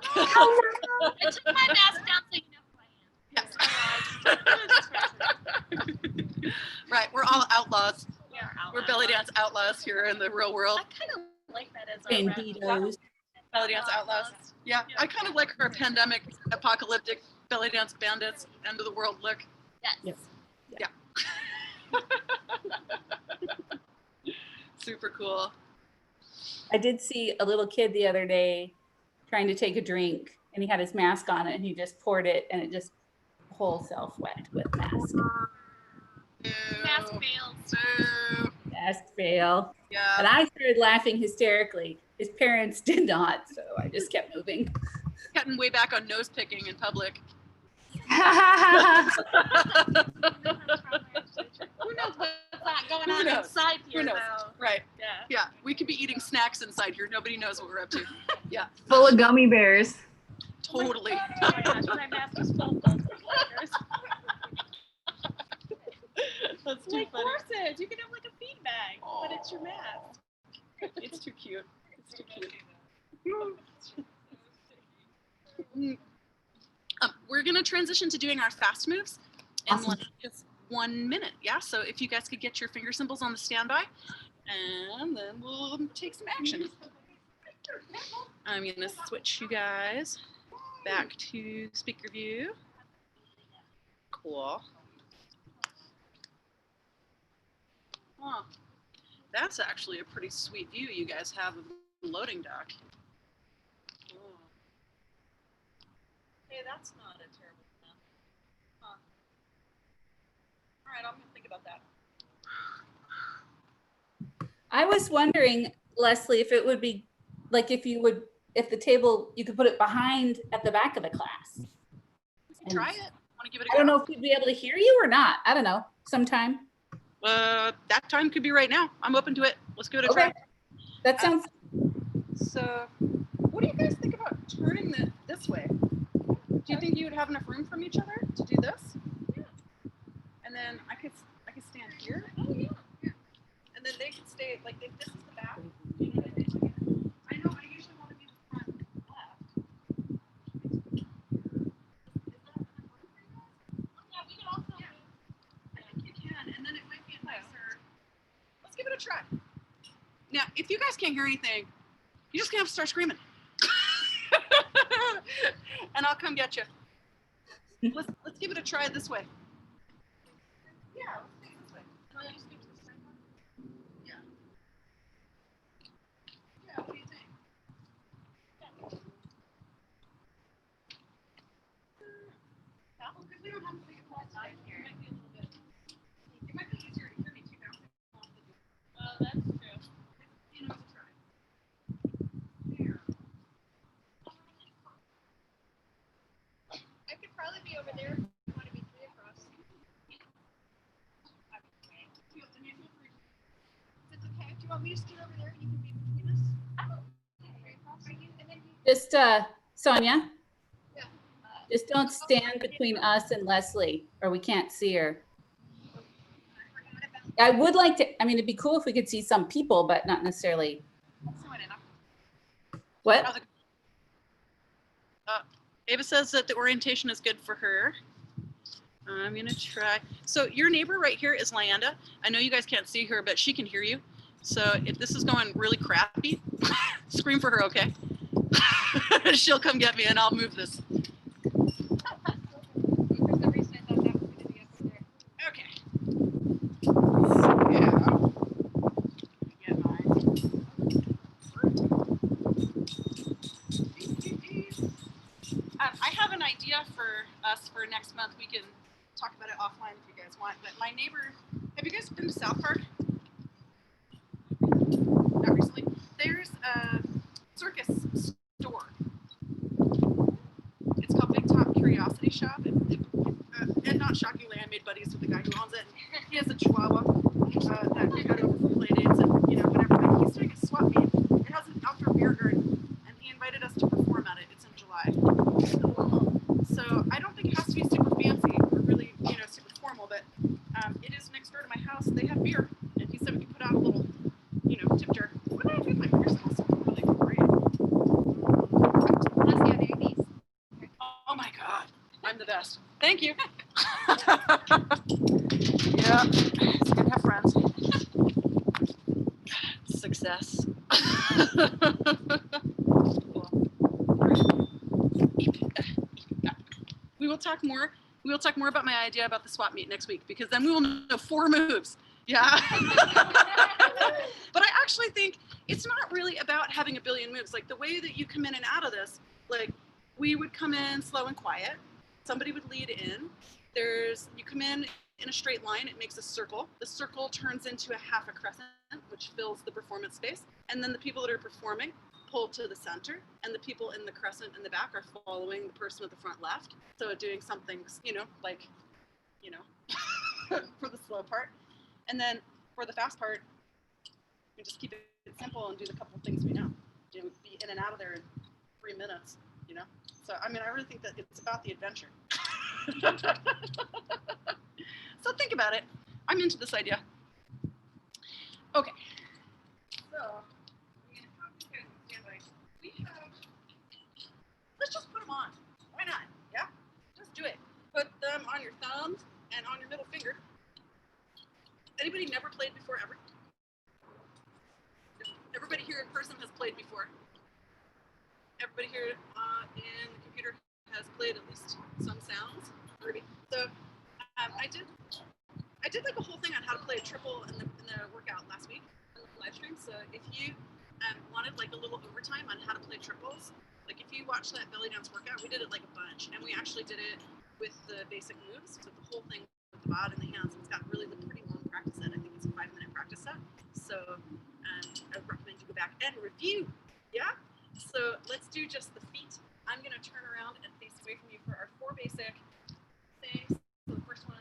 [SPEAKER 2] Hello. I took my mask down so you know who I am.
[SPEAKER 1] Yes. Right, we're all outlaws.
[SPEAKER 2] We're
[SPEAKER 1] We're Bellydance outlaws here in the real world.
[SPEAKER 2] I kind of like that as our
[SPEAKER 3] Banditos.
[SPEAKER 1] Bellydance outlaws. Yeah, I kind of like our pandemic, apocalyptic Bellydance bandits, end of the world look.
[SPEAKER 2] Yes.
[SPEAKER 3] Yep.
[SPEAKER 1] Super cool.
[SPEAKER 3] I did see a little kid the other day trying to take a drink, and he had his mask on it, and he just poured it, and it just whole self wet with mask.
[SPEAKER 2] Mask fails.
[SPEAKER 1] So,
[SPEAKER 3] Mask fail. And
[SPEAKER 1] yeah.
[SPEAKER 3] I started laughing hysterically. His parents did not, so I just kept moving.
[SPEAKER 1] Cutting way back on nose picking in public.
[SPEAKER 2] Who knows what's going
[SPEAKER 1] Who
[SPEAKER 2] on
[SPEAKER 1] knows?
[SPEAKER 2] inside here
[SPEAKER 1] Who knows?
[SPEAKER 2] now?
[SPEAKER 1] Right.
[SPEAKER 2] Yeah.
[SPEAKER 1] Yeah, we could be eating snacks inside here. Nobody knows what we're up to. Yeah,
[SPEAKER 4] Full of gummy bears.
[SPEAKER 1] totally.
[SPEAKER 2] Oh my gosh, my mask is full of those flavors.
[SPEAKER 1] That's too
[SPEAKER 2] Like
[SPEAKER 1] funny.
[SPEAKER 2] horses, you can have like a feed bag, but it's your mask.
[SPEAKER 1] It's too cute. It's too cute. We're going to transition to doing our fast moves in
[SPEAKER 4] Awesome.
[SPEAKER 1] like just 1 minute. Yeah, so if you guys could get your finger symbols on the standby, and then we'll take some action. I'm going to switch you guys back to speaker view. Cool. Huh. That's actually a pretty sweet view you guys have of the loading dock. Cool. Hey, that's not a terrible plan. Huh. All right, I'm going to think about that.
[SPEAKER 3] I was wondering, Leslie, if it would be like if the table, you could put it behind at the back of the class.
[SPEAKER 1] Try it. Want to give it a go?
[SPEAKER 3] I don't know if we'd be able to hear you or not. I don't know. Sometime.
[SPEAKER 1] That time could be right now. I'm open to it. Let's give it a
[SPEAKER 3] Okay.
[SPEAKER 1] try.
[SPEAKER 3] That sounds
[SPEAKER 1] So, what do you guys think about turning it this way? Do you think you would have enough room from each other to do this? Yeah. And then I could stand here. Oh yeah. Yeah. And then they could stay like if this is the back. You know what I mean? I know. I usually want to be the front left.
[SPEAKER 2] Yeah, we can also.
[SPEAKER 1] Yeah. I think you can, and then it might be a nicer. Let's give it a try. Now, if you guys can't hear anything, you're just gonna have to start screaming, and I'll come get you. Let's give it a try this way. Yeah, let's do it this way. And I'll just do it this way. Yeah. Yeah. What do you think? Yeah, well, 'cause we don't have to make a whole side here. It might be a little bit. It might be easier to hear me too now.
[SPEAKER 2] That's true.
[SPEAKER 1] You know, try. There.
[SPEAKER 2] I could probably be over there if you want to be three across.
[SPEAKER 1] Is it okay? Do you want me to scoot over there and you can be between us?
[SPEAKER 3] just Sonia.
[SPEAKER 1] Yeah.
[SPEAKER 3] Just don't stand between us and Leslie, or we can't see her. I would like to. I mean, it'd be cool if we could see some people, but not necessarily. What?
[SPEAKER 1] Ava says that the orientation is good for her. I'm gonna try. So your neighbor right here is Lyanda. I know you guys can't see her, but she can hear you. So if this is going really crappy, scream for her, okay? She'll come get me and I'll move this. Okay. Yeah. I have an idea for us for next month. We can talk about it offline if you guys want. But my neighbor, have you guys been to South Park? Not recently. there's a circus store. It's called Big Top Curiosity Shop. And not shockingly, I made buddies with the guy who owns it. He has a Chihuahua that got over for Bellydance and whatever. But he's doing a swap meet. It has an outdoor beer garden, and he invited us to perform at it. It's in July. So I don't think it has to be super fancy or really super formal, but it is next door to my house. They have beer, and he said we could put out a little tip jar. What did I do with my fingers? Really great. Oh my God, I'm the best. Thank you. Yeah, it's good to have friends. Success. We will talk more. We will talk more about my idea about the swap meet next week, because then we will know 4 moves. Yeah. But I actually think it's not really about having a billion moves. Like the way that you come in and out of this, like we would come in slow and quiet. Somebody would lead in. You come in a straight line, it makes a circle. The circle turns into a half a crescent, which fills the performance space. And then the people that are performing pull to the center, and the people in the crescent in the back are following the person at the front left. So doing something, for the slow part. And then for the fast part, we just keep it simple and do the couple of things we know. Be in and out of there in 3 minutes, So, I really think that it's about the adventure. So think about it. I'm into this idea. Okay. So, let's just put them on. Why not? Yeah? Just do it. Put them on your thumbs and on your middle finger. Anybody never played before ever? Everybody here in person has played before. Everybody here in the computer has played at least some sounds. So I did like a whole thing on how to play a triple in the workout last week in the live stream. So if you wanted like a little overtime on how to play triples, like if you watched that Bellydance workout, we did it like a bunch, and we actually did it with the basic moves, with the whole thing with the bod and the hands. It's got really the pretty long practice set. I think it's a 5-minute practice set. So I recommend you go back and review. Yeah. So let's do just the feet. I'm gonna turn around and face away from you for our 4 basic things. So the first one.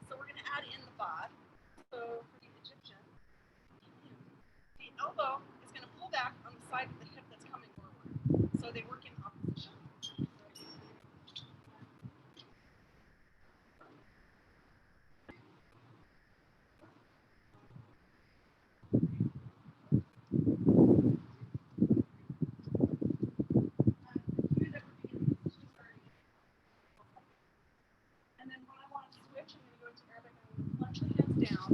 [SPEAKER 1] So we're going to add in the bod. So for the Egyptian, the elbow is going to pull back on the side of the hip that's coming forward. So they work in opposition. And then when I want to switch, I'm going to go into Arabic. I'm going to plunge the hands down.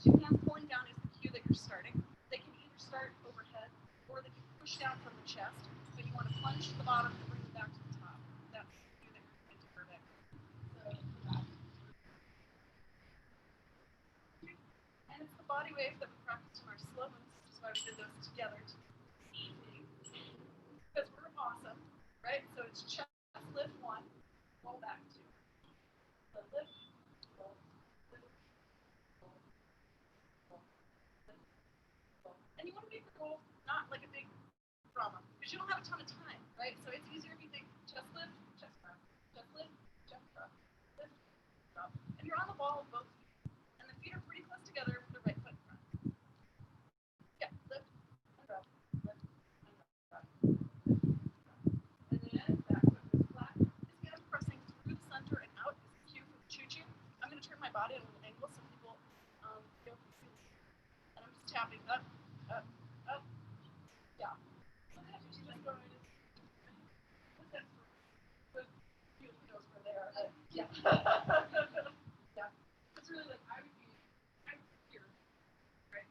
[SPEAKER 1] The 2 hands pulling down is the cue that you're starting. They can either start overhead or they can push down from the chest. But you want to plunge to the bottom and bring them back to the top. That's the cue that you're going to Arabic. And it's the body wave that we practiced in our slow moves, which is why we did those together this evening. Because we're awesome, right? So it's chest lift 1, roll back 2. So lift, roll, lift, roll, roll, lift, roll. And you want to make the roll not like a big drama, because you don't have a ton of time, right? So it's easier if you think chest lift, chest drop, chest lift, chest drop, lift, drop. And you're on the ball with both feet. And the feet are pretty close together with the right foot in front. Yeah, lift and drop, lift and drop. And then back foot goes flat. This again, pressing through the center and out. tapping up, up, up. Yeah. Just go right in. What's that for? You knows where they are. Yeah. Yeah. It's really like I would be here, right?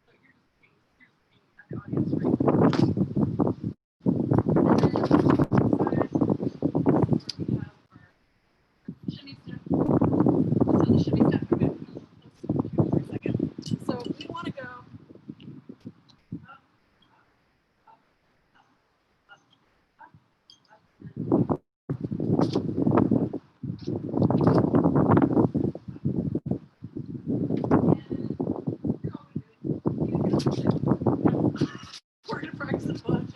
[SPEAKER 1] So you're just being at the audience, right? So we want to go up, up, up, up, up, up, up. We're going to practice a bunch.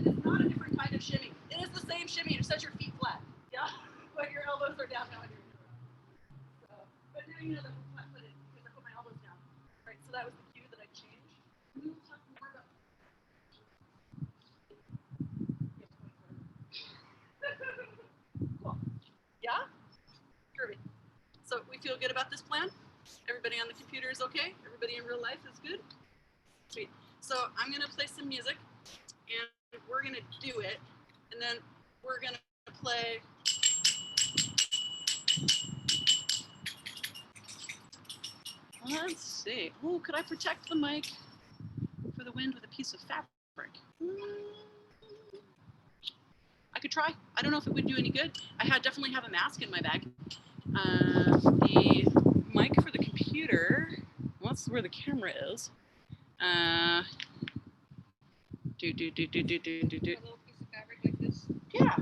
[SPEAKER 1] It's not a different kind of shimmy. It is the same shimmy. You set your feet flat. Yeah, but your elbows are down now. So, but now you know that I'm flat footed because I put my elbows down. Right. So that was the cue that I changed. We will talk more about. Cool. Yeah. Kirby. So we feel good about this plan. Everybody on the computer is okay. Everybody in real life is good. Sweet. So I'm gonna play some music. And we're gonna do it, and then we're gonna play. Let's see. Oh, could I protect the mic for the wind with a piece of fabric? I could try. I don't know if it would do any good. I definitely have a mask in my bag. The mic for the computer. Well, that's where the camera is.
[SPEAKER 2] A little piece of fabric like this.
[SPEAKER 1] Yeah.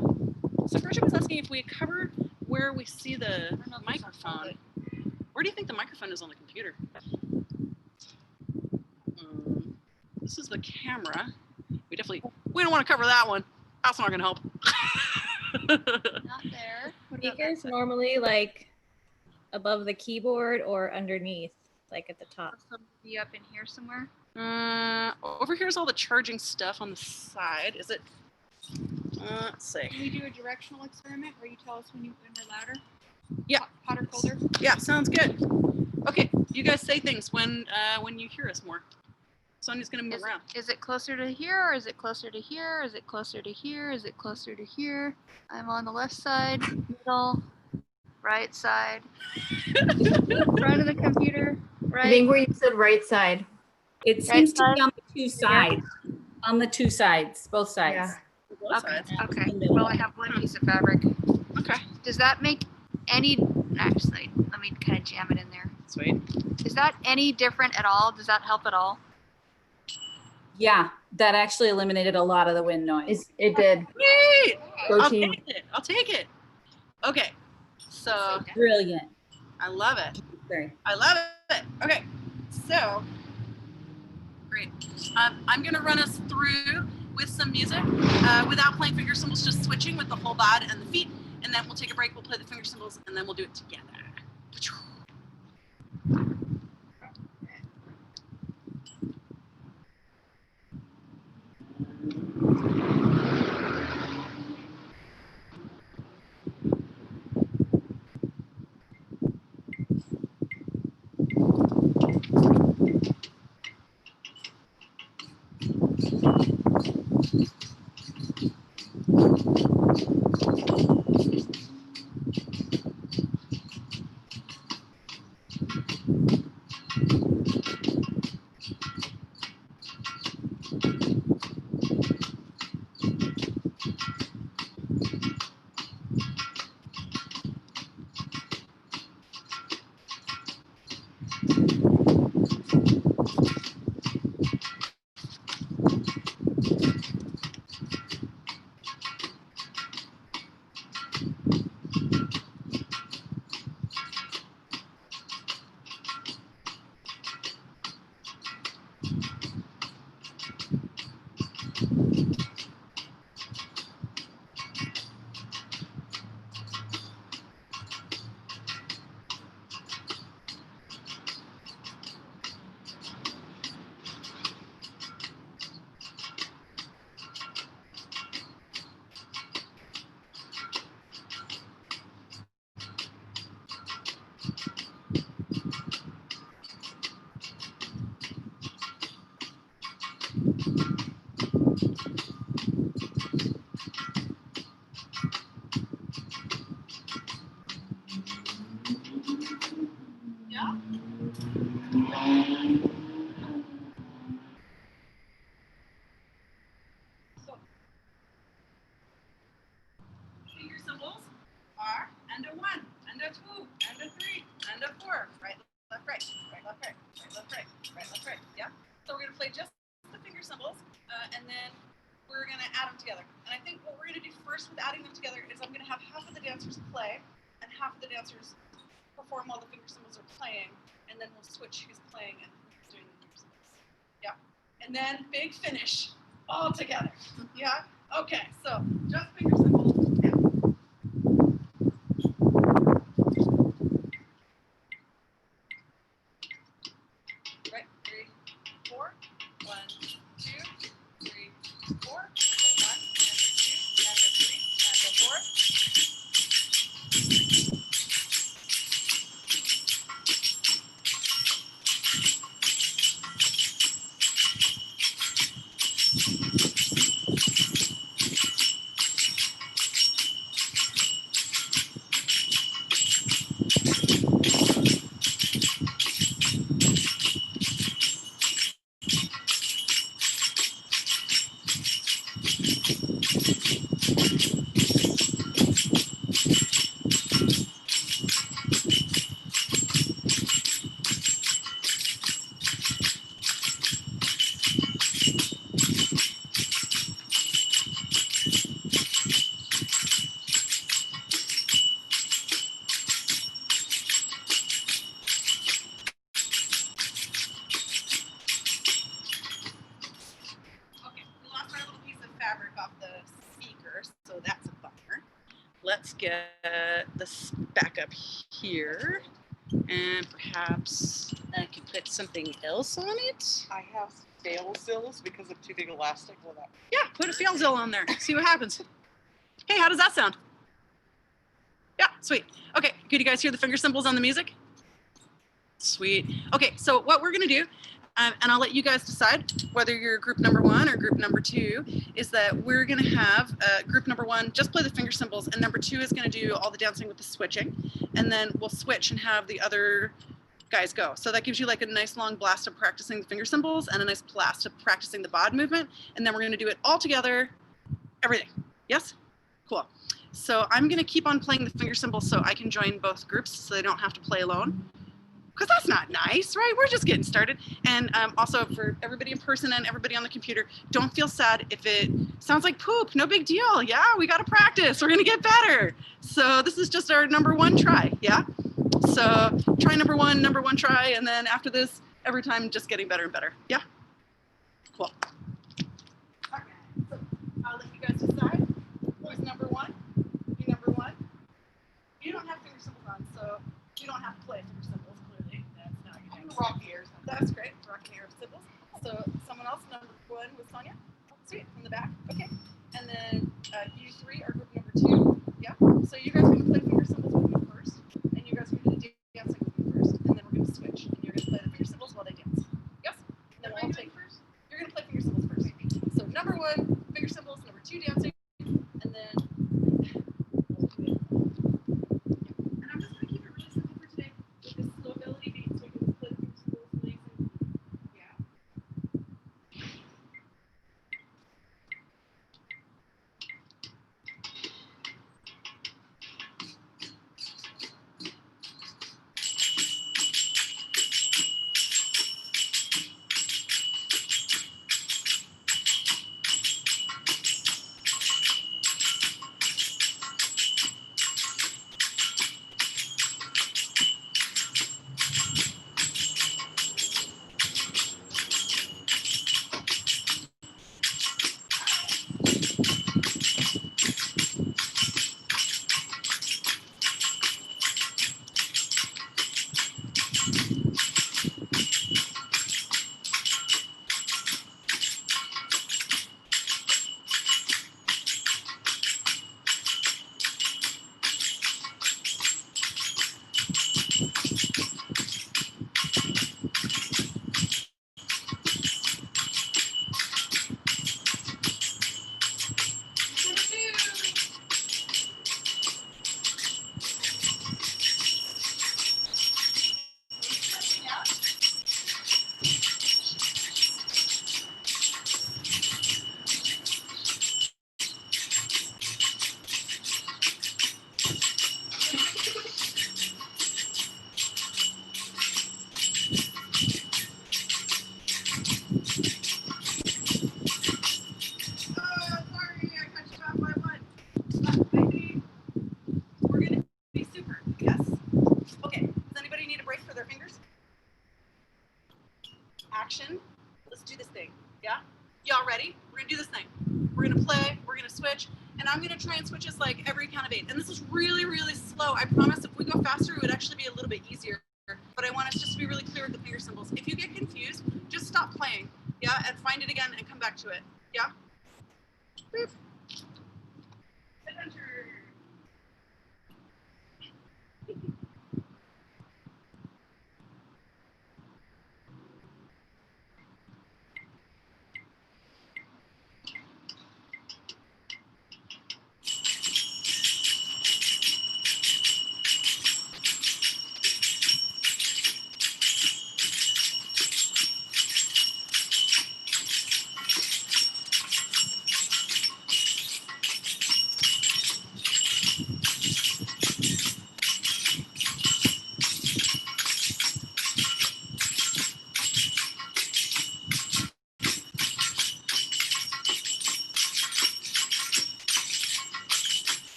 [SPEAKER 1] So Georgia was asking if we cover where we see the
[SPEAKER 2] know if
[SPEAKER 1] microphone. Where do you think the microphone is on the computer? This is the camera. We don't want to cover that one. That's not going to help.
[SPEAKER 2] Not there. What about
[SPEAKER 5] Speakers
[SPEAKER 2] that side?
[SPEAKER 5] normally like above the keyboard or underneath, like at the top.
[SPEAKER 2] Some be up in here somewhere.
[SPEAKER 1] Over here's all the charging stuff on the side. Is it? Let's see.
[SPEAKER 2] Can we do a directional experiment where you tell us when we're louder?
[SPEAKER 1] Yeah.
[SPEAKER 2] Hot or colder?
[SPEAKER 1] Yeah, sounds good. Okay, you guys say things when you hear us more. Sonya's gonna move around.
[SPEAKER 2] Is it closer to here, or is it closer to here? Is it closer to here? Is it closer to here? I'm on the left side, middle, right side, front of the computer, right.
[SPEAKER 4] I think where you said right side.
[SPEAKER 3] It seems to be on the two sides. On the two sides, both sides.
[SPEAKER 4] Yeah.
[SPEAKER 1] Both
[SPEAKER 2] Okay.
[SPEAKER 1] sides.
[SPEAKER 2] Okay.
[SPEAKER 3] In the middle.
[SPEAKER 2] Well, I have one piece of fabric.
[SPEAKER 1] Okay,
[SPEAKER 2] Does that make any? Actually, let me kind of jam it in there.
[SPEAKER 1] sweet.
[SPEAKER 2] Is that any different at all? Does that help at all?
[SPEAKER 3] Yeah, that actually eliminated a lot of the wind noise.
[SPEAKER 4] It did.
[SPEAKER 1] Sweet.
[SPEAKER 4] Go
[SPEAKER 1] I'll
[SPEAKER 4] team.
[SPEAKER 1] take it. I'll take it. Okay, so
[SPEAKER 3] Brilliant.
[SPEAKER 1] I love it.
[SPEAKER 3] Sorry.
[SPEAKER 1] I love it. Okay, so great. I'm gonna run us through with some music without playing finger cymbals, just switching with the whole body and the feet, and then we'll take a break. We'll play the finger cymbals, and then we'll do it together. and a 1, and a 2, and a 3, and a 4. Right, left, right, right, left, right, right, left, right, right, left, right. Yeah. So we're gonna play just the finger symbols, and then we're gonna add them together. And I think what we're gonna do first with adding them together is I'm gonna have half of the dancers play, and half of the dancers perform while the finger symbols are playing, and then we'll switch who's playing and who's doing the finger symbols. Yeah. And then big finish all together. Yeah. Okay. So just finger symbols. Yeah. Right. 3, 4. 1, 2, 3, 4. And the 1, and the 2, and the 3, and the 4. Okay, we lost our little piece of fabric off the speaker, so that's a bummer. Let's get this back up here, and perhaps I could put something else on it.
[SPEAKER 6] I have fail zills because of too big elastic. Will that?
[SPEAKER 1] Yeah, put a fail zill on there. See what happens. Hey, how does that sound? Yeah, sweet. Okay, could you guys hear the finger symbols on the music? Sweet. Okay, so what we're gonna do, and I'll let you guys decide whether you're group number 1 or group number 2, is that we're gonna have group number 1 just play the finger symbols, and number 2 is gonna do all the dancing with the switching, and then we'll switch and have the other guys go. So that gives you like a nice long blast of practicing the finger symbols and a nice blast of practicing the bod movement, and then we're gonna do it all together, everything. Yes? Cool. So I'm gonna keep on playing the finger symbols so I can join both groups so they don't have to play alone. Because that's not nice, right? We're just getting started. And also for everybody in person and everybody on the computer, don't feel sad if it sounds like poop. No big deal. Yeah, we got to practice. We're going to get better. So this is just our number 1 try. Yeah. So try number one try. And then after this, every time just getting better and better. Yeah. Cool. All right. So I'll let you guys decide. Who's number 1? You number 1? You don't have finger symbols on, so you don't have to play finger symbols. That's not going to rock the air. That's great. Rocking air symbols. So someone else, number 1 with Sonia. Sweet. From the back. Okay. And then you 3 are group number 2. Yeah. So you guys are going to play finger symbols with me first, and you guys are going to do dancing with me first, and then we're going to switch, and you're going to play the finger symbols while they dance. Yes. And then we'll take first. You're going to play finger symbols first. So number 1 finger symbols, number 2 dancing, and then. And I'm just going to keep it really simple for today with this slow melody beat, so we can play the finger symbols nice and yeah. try and switch us like every count of 8. And this is really, really slow. I promise if we go faster, it would actually be a little bit easier. But I want us just to be really clear with the finger symbols. If you get confused, just stop playing, yeah, and find it again and come back to it, yeah? Boop. Adventure.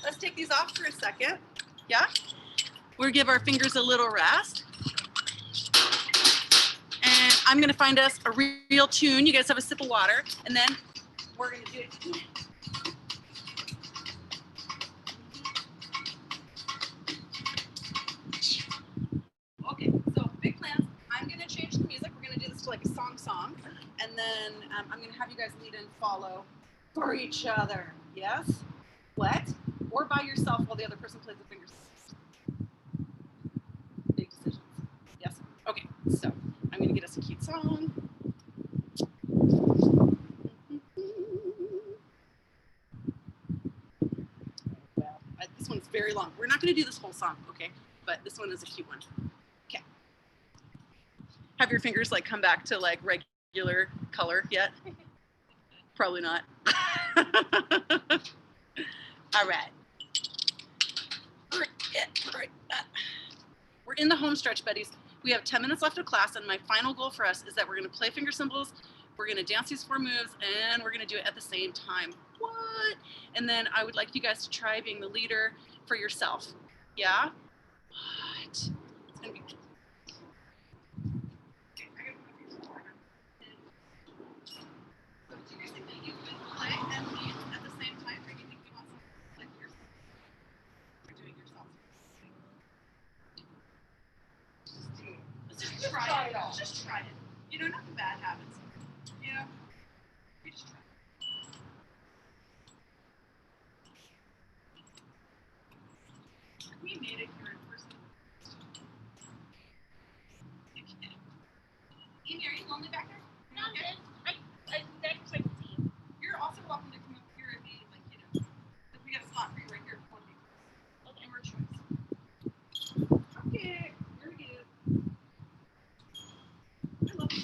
[SPEAKER 1] Let's take these off for a second. Yeah? We'll give our fingers a little rest. And I'm gonna find us a real tune. You guys have a sip of water, and then we're gonna do it. Okay, so big plans. I'm gonna change the music. We're gonna do this to like a song, and then I'm gonna have you guys lead and follow for each other. Yes? What? Or by yourself while the other person plays the fingers. Big decisions. Yes? Okay, so I'm gonna get us a cute song. Well, this one's very long. We're not gonna do this whole song, okay? But this one is a cute one. Okay. Have your fingers like come back to like regular color yet? Probably not. All right. We're in the home stretch, buddies. We have 10 minutes left of class, and my final goal for us is that we're gonna play finger symbols, we're gonna dance these 4 moves, and we're gonna do it at the same time. What? And then I would like you guys to try being the leader for yourself. Yeah? What? It's gonna be. Okay, I gotta put my fingers in order. So do you guys think that you could play and lead at the same time, or do you think you want something like yourself? Or doing yourself? Just try it. Just try it. You know, nothing bad happens. You know, you just try it. We made it here in person. You can. Amy, are you lonely back there? No, okay. That's like team. You're also welcome to come up here and be like, you know, if we got a spot for you right here. Okay. Your choice. Okay. Very good. I love you.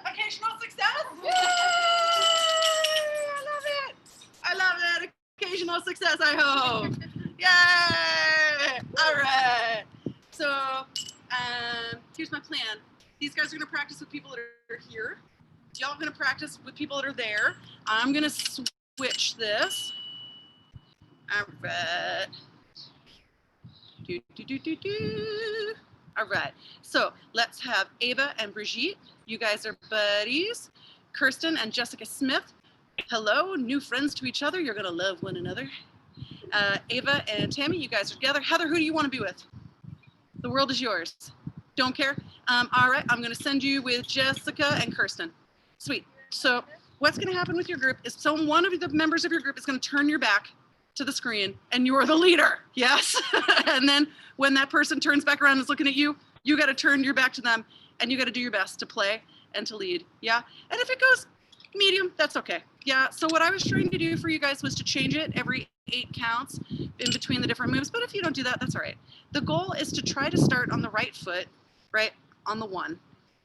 [SPEAKER 1] Occasional success? Yay! I love it. I love it. Occasional success, I hope. Yay! All right. So here's my plan. These guys are going to practice with people that are here. Y'all are going to practice with people that are there. I'm going to switch this. All right. Do, do, do, do, do. All right. So let's have Ava and Brigitte. You guys are buddies. Kirsten and Jessica Smith. Hello, new friends to each other. You're going to love one another. Ava and Tammy, you guys are together. Heather, who do you want to be with? The world is yours. Don't care. All right. I'm going to send you with Jessica and Kirsten. Sweet. So what's going to happen with your group is one of the members of your group is going to turn your back to the screen and you're the leader. Yes. And then when that person turns back around and is looking at you, you got to turn your back to them and you got to do your best to play and to lead. Yeah. And if it goes medium, that's okay. Yeah. So what I was trying to do for you guys was to change it every 8 counts in between the different moves. But if you don't do that, that's all right. The goal is to try to start on the right foot, right on the 1.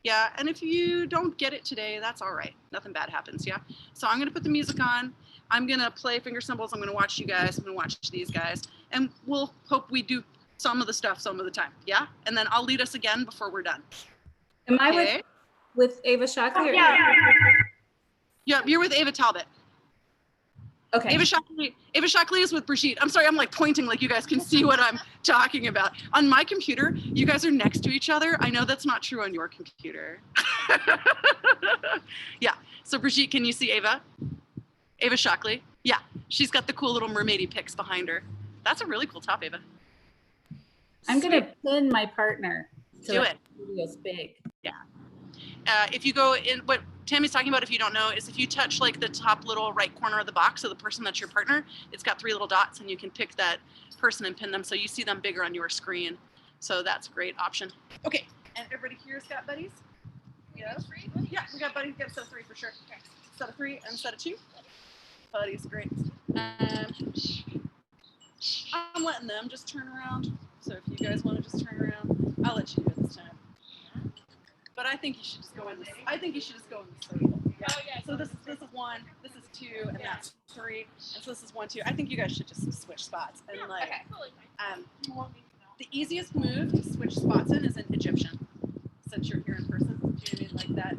[SPEAKER 1] Yeah. And if you don't get it today, that's all right. Nothing bad happens. Yeah. So I'm going to put the music on. I'm going to play finger cymbals. I'm going to watch you guys. I'm going to watch these guys. And we'll hope we do some of the stuff some of the time. Yeah. And then I'll lead us again before we're done.
[SPEAKER 3] Am I
[SPEAKER 1] Okay.
[SPEAKER 3] with Ava Shockley? Or
[SPEAKER 1] Yeah, you're with Ava Talbot.
[SPEAKER 3] Okay.
[SPEAKER 1] Ava Shockley is with Brigitte. I'm sorry, I'm like pointing like you guys can see what I'm talking about. On my computer, you guys are next to each other. I know that's not true on your computer. Yeah, so Brigitte, can you see Ava? Ava Shockley. Yeah, she's got the cool little mermaidy pics behind her. That's a really cool top, Ava.
[SPEAKER 3] I'm going to pin my partner. So
[SPEAKER 1] Do it.
[SPEAKER 3] The video's big.
[SPEAKER 1] Yeah. If you go in, what Tammy's talking about, if you don't know, is if you touch like the top little right corner of the box of the person that's your partner, it's got 3 little dots and you can pick that person and pin them so you see them bigger on your screen. So that's a great option. Okay, and everybody here's got buddies? Yes. Yeah, we got buddies. We got a set of 3 for sure. Okay. Set of 3 and set of 2. Buddies, great. I'm letting them just turn around. So if you guys want to just turn around, I'll let you do it this time. But I think you should just go in this. I think you should just go in the circle. Yeah. Oh, yeah. So this is 1, this is 2, and that's 3, and so this is 1, 2. I think you guys should just switch spots and like. The easiest move to switch spots in is in Egyptian, since you're here in person. Do you know what I mean? Like that.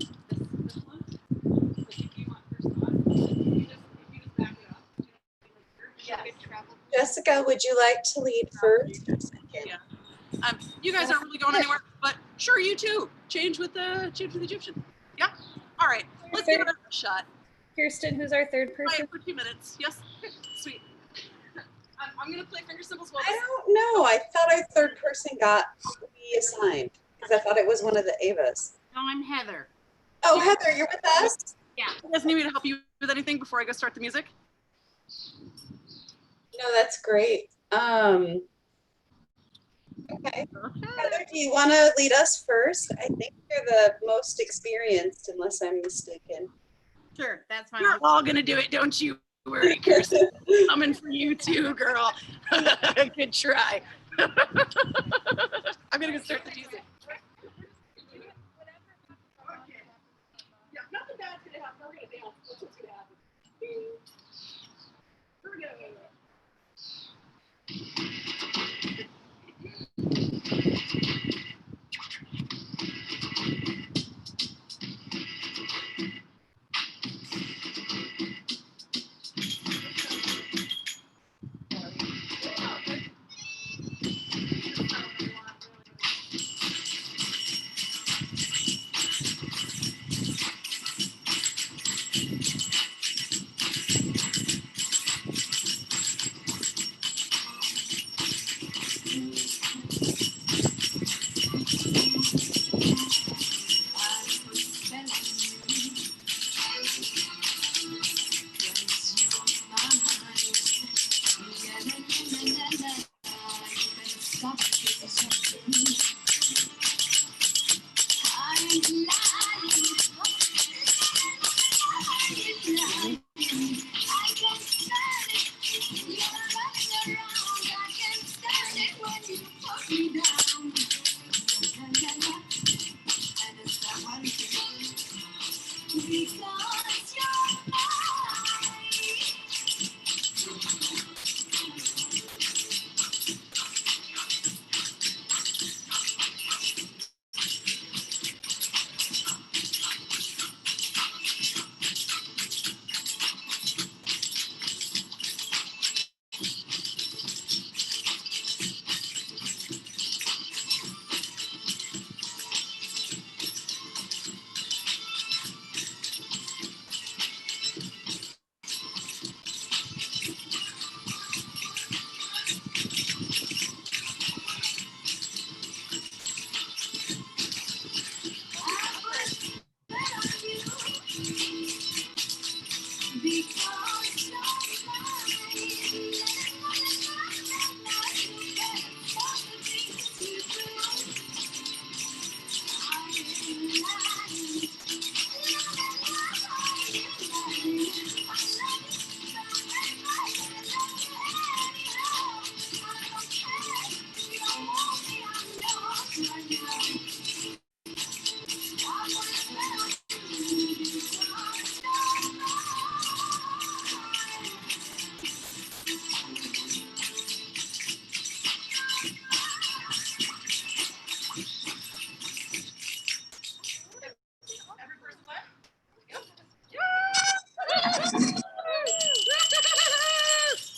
[SPEAKER 1] This one. So if you want first spot, you just back it up. Yes.
[SPEAKER 7] Jessica, would you like to lead first?
[SPEAKER 1] Yeah. You guys aren't really going anywhere, but sure, you too. Change with the Egyptian. Yeah. All right. Let's give it a shot.
[SPEAKER 5] Kirsten, who's our third
[SPEAKER 1] Play
[SPEAKER 5] person?
[SPEAKER 1] it for 2 minutes. Yes. Sweet. I'm gonna play finger cymbals while
[SPEAKER 7] I don't know. I thought our third person got reassigned because I thought it was one of the Avas.
[SPEAKER 8] No, I'm Heather.
[SPEAKER 7] Oh, Heather, you're with us?
[SPEAKER 8] Yeah.
[SPEAKER 1] You guys need me to help you with anything before I go start the music?
[SPEAKER 7] No, that's great. Okay.
[SPEAKER 2] Okay.
[SPEAKER 7] Heather, do you want to lead us first? I think you're the most experienced, unless I'm mistaken.
[SPEAKER 8] Sure, that's fine.
[SPEAKER 1] We're all gonna do it, don't you worry, Kirsten. Coming for you too, girl. Good try. I'm gonna go start the music. Yeah, nothing bad's gonna happen. We're gonna dance. That's what's gonna happen. Here we go.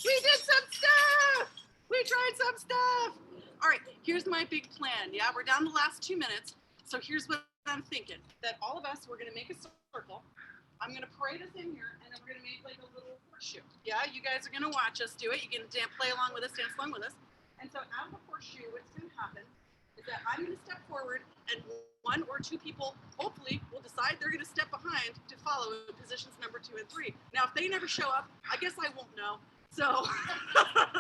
[SPEAKER 1] We did some stuff. We tried some stuff. All right, here's my big plan. Yeah, we're down to the last 2 minutes. So here's what I'm thinking. That all of us, we're gonna make a circle. I'm gonna parade us in here, and then we're gonna make like a little horseshoe. Yeah, you guys are gonna watch us do it. You can play along with us, dance along with us. And so out of the horseshoe, what's gonna happen is that I'm gonna step forward, and 1 or 2 people, hopefully, will decide they're gonna step behind to follow in positions number 2 and 3. Now, if they never show up, I guess I won't know. So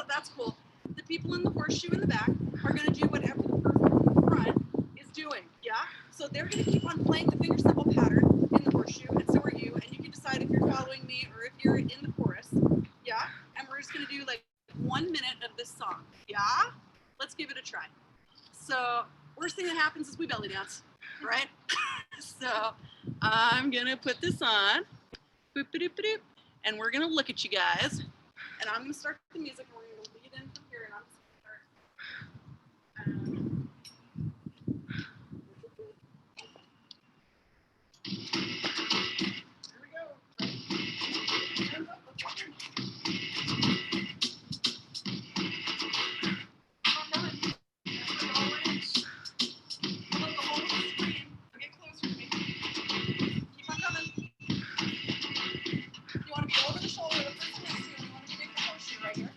[SPEAKER 1] that's cool. The people in the horseshoe in the back are gonna do whatever the person in the front is doing. Yeah. So they're gonna keep on playing the finger symbol pattern in the horseshoe, and so are you. And you can decide if you're following me or if you're in the chorus. Yeah. And we're just gonna do like 1 minute of this song. Yeah. Let's give it a try. So worst thing that happens is we belly dance, right? So I'm gonna put this on, boop, boop, boop, boop, and we're gonna look at you guys, and I'm gonna start the music, and we're gonna lead in from here, and I'm just gonna start. Here we go. Hands up, let's walk in. Come on, run. That's where it all lands. Come up the whole screen. Get closer to me. Keep on coming. You want to be over the shoulder of the person next to you. You want to be making a horseshoe right here.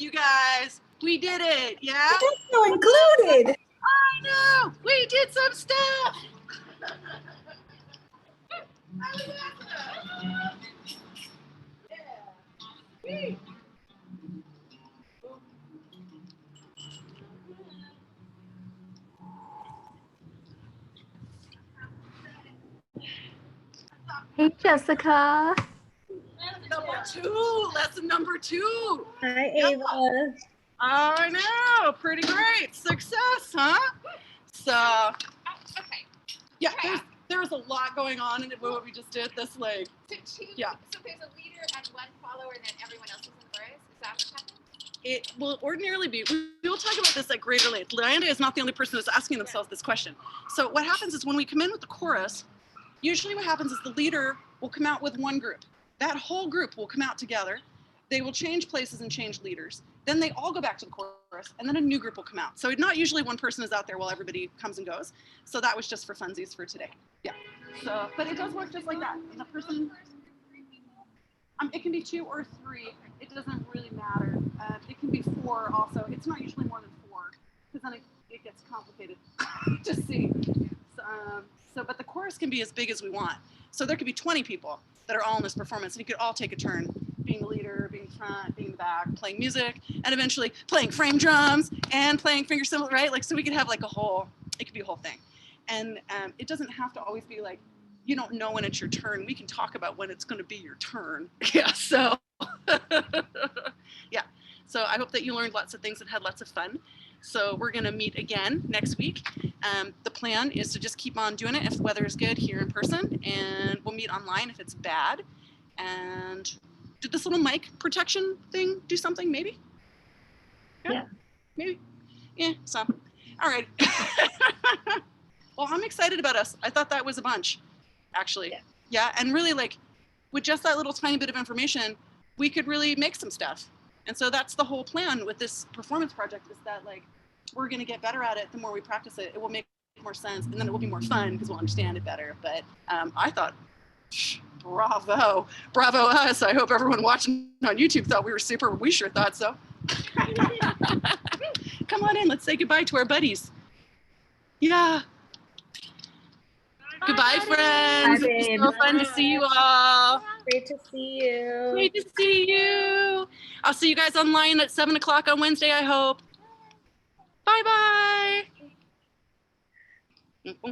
[SPEAKER 1] you guys. We did it, yeah?
[SPEAKER 8] No included.
[SPEAKER 1] I know. We did some stuff. Yeah.
[SPEAKER 2] Hey, Jessica.
[SPEAKER 1] Lesson number two.
[SPEAKER 5] Hi,
[SPEAKER 1] Yep.
[SPEAKER 5] Ava.
[SPEAKER 1] I know, pretty great. Success, huh? So,
[SPEAKER 9] Okay.
[SPEAKER 1] yeah, there's a lot going on in what we just did. This like, yeah.
[SPEAKER 9] So there's a leader and one follower, and then everyone else is in chorus. Is that what happened?
[SPEAKER 1] It will ordinarily be. We will talk about this at greater length. Leanda is not the only person who's asking themselves this question. So what happens is when we come in with the chorus, usually what happens is the leader will come out with one group. That whole group will come out together. They will change places and change leaders. Then they all go back to the chorus, and then a new group will come out. So not usually one person is out there while everybody comes and goes. So that was just for funsies for today. Yeah. So, but it does work just like that. The person, it can be 2 or 3. It doesn't really matter. It can be 4 also. It's not usually more than 4, because then it gets complicated to see. So, but the chorus can be as big as we want. So there could be 20 people that are all in this performance, and you could all take a turn being the leader, being front, being the back, playing music, and eventually playing frame drums and playing finger cymbals, right? Like, so we could have like it could be a whole thing. And it doesn't have to always be like, you don't know when it's your turn. We can talk about when it's going to be your turn. Yeah, so, yeah. So I hope that you learned lots of things and had lots of fun. So we're going to meet again next week. The plan is to just keep on doing it if the weather is good here in person, and we'll meet online if it's bad. And did this little mic protection thing do something, maybe?
[SPEAKER 2] Yeah.
[SPEAKER 1] Maybe. Yeah, so, all right. Well, I'm excited about us. I thought that was a bunch, actually. Yeah, and really, like, with just that little tiny bit of information, we could really make some stuff. And so that's the whole plan with this performance project, is that, like, we're going to get better at it the more we practice it. It will make more sense, and then it will be more fun because we'll understand it better. But I thought, bravo us. I hope everyone watching on YouTube thought we were super. We sure thought so. Come on in, let's say goodbye to our buddies. Yeah. Bye, goodbye, friends.
[SPEAKER 2] Bye,
[SPEAKER 1] It was so fun to see you all.
[SPEAKER 5] Great to see you.
[SPEAKER 1] Great to see you. I'll see you guys online at 7 o'clock on Wednesday, I hope. Bye-bye.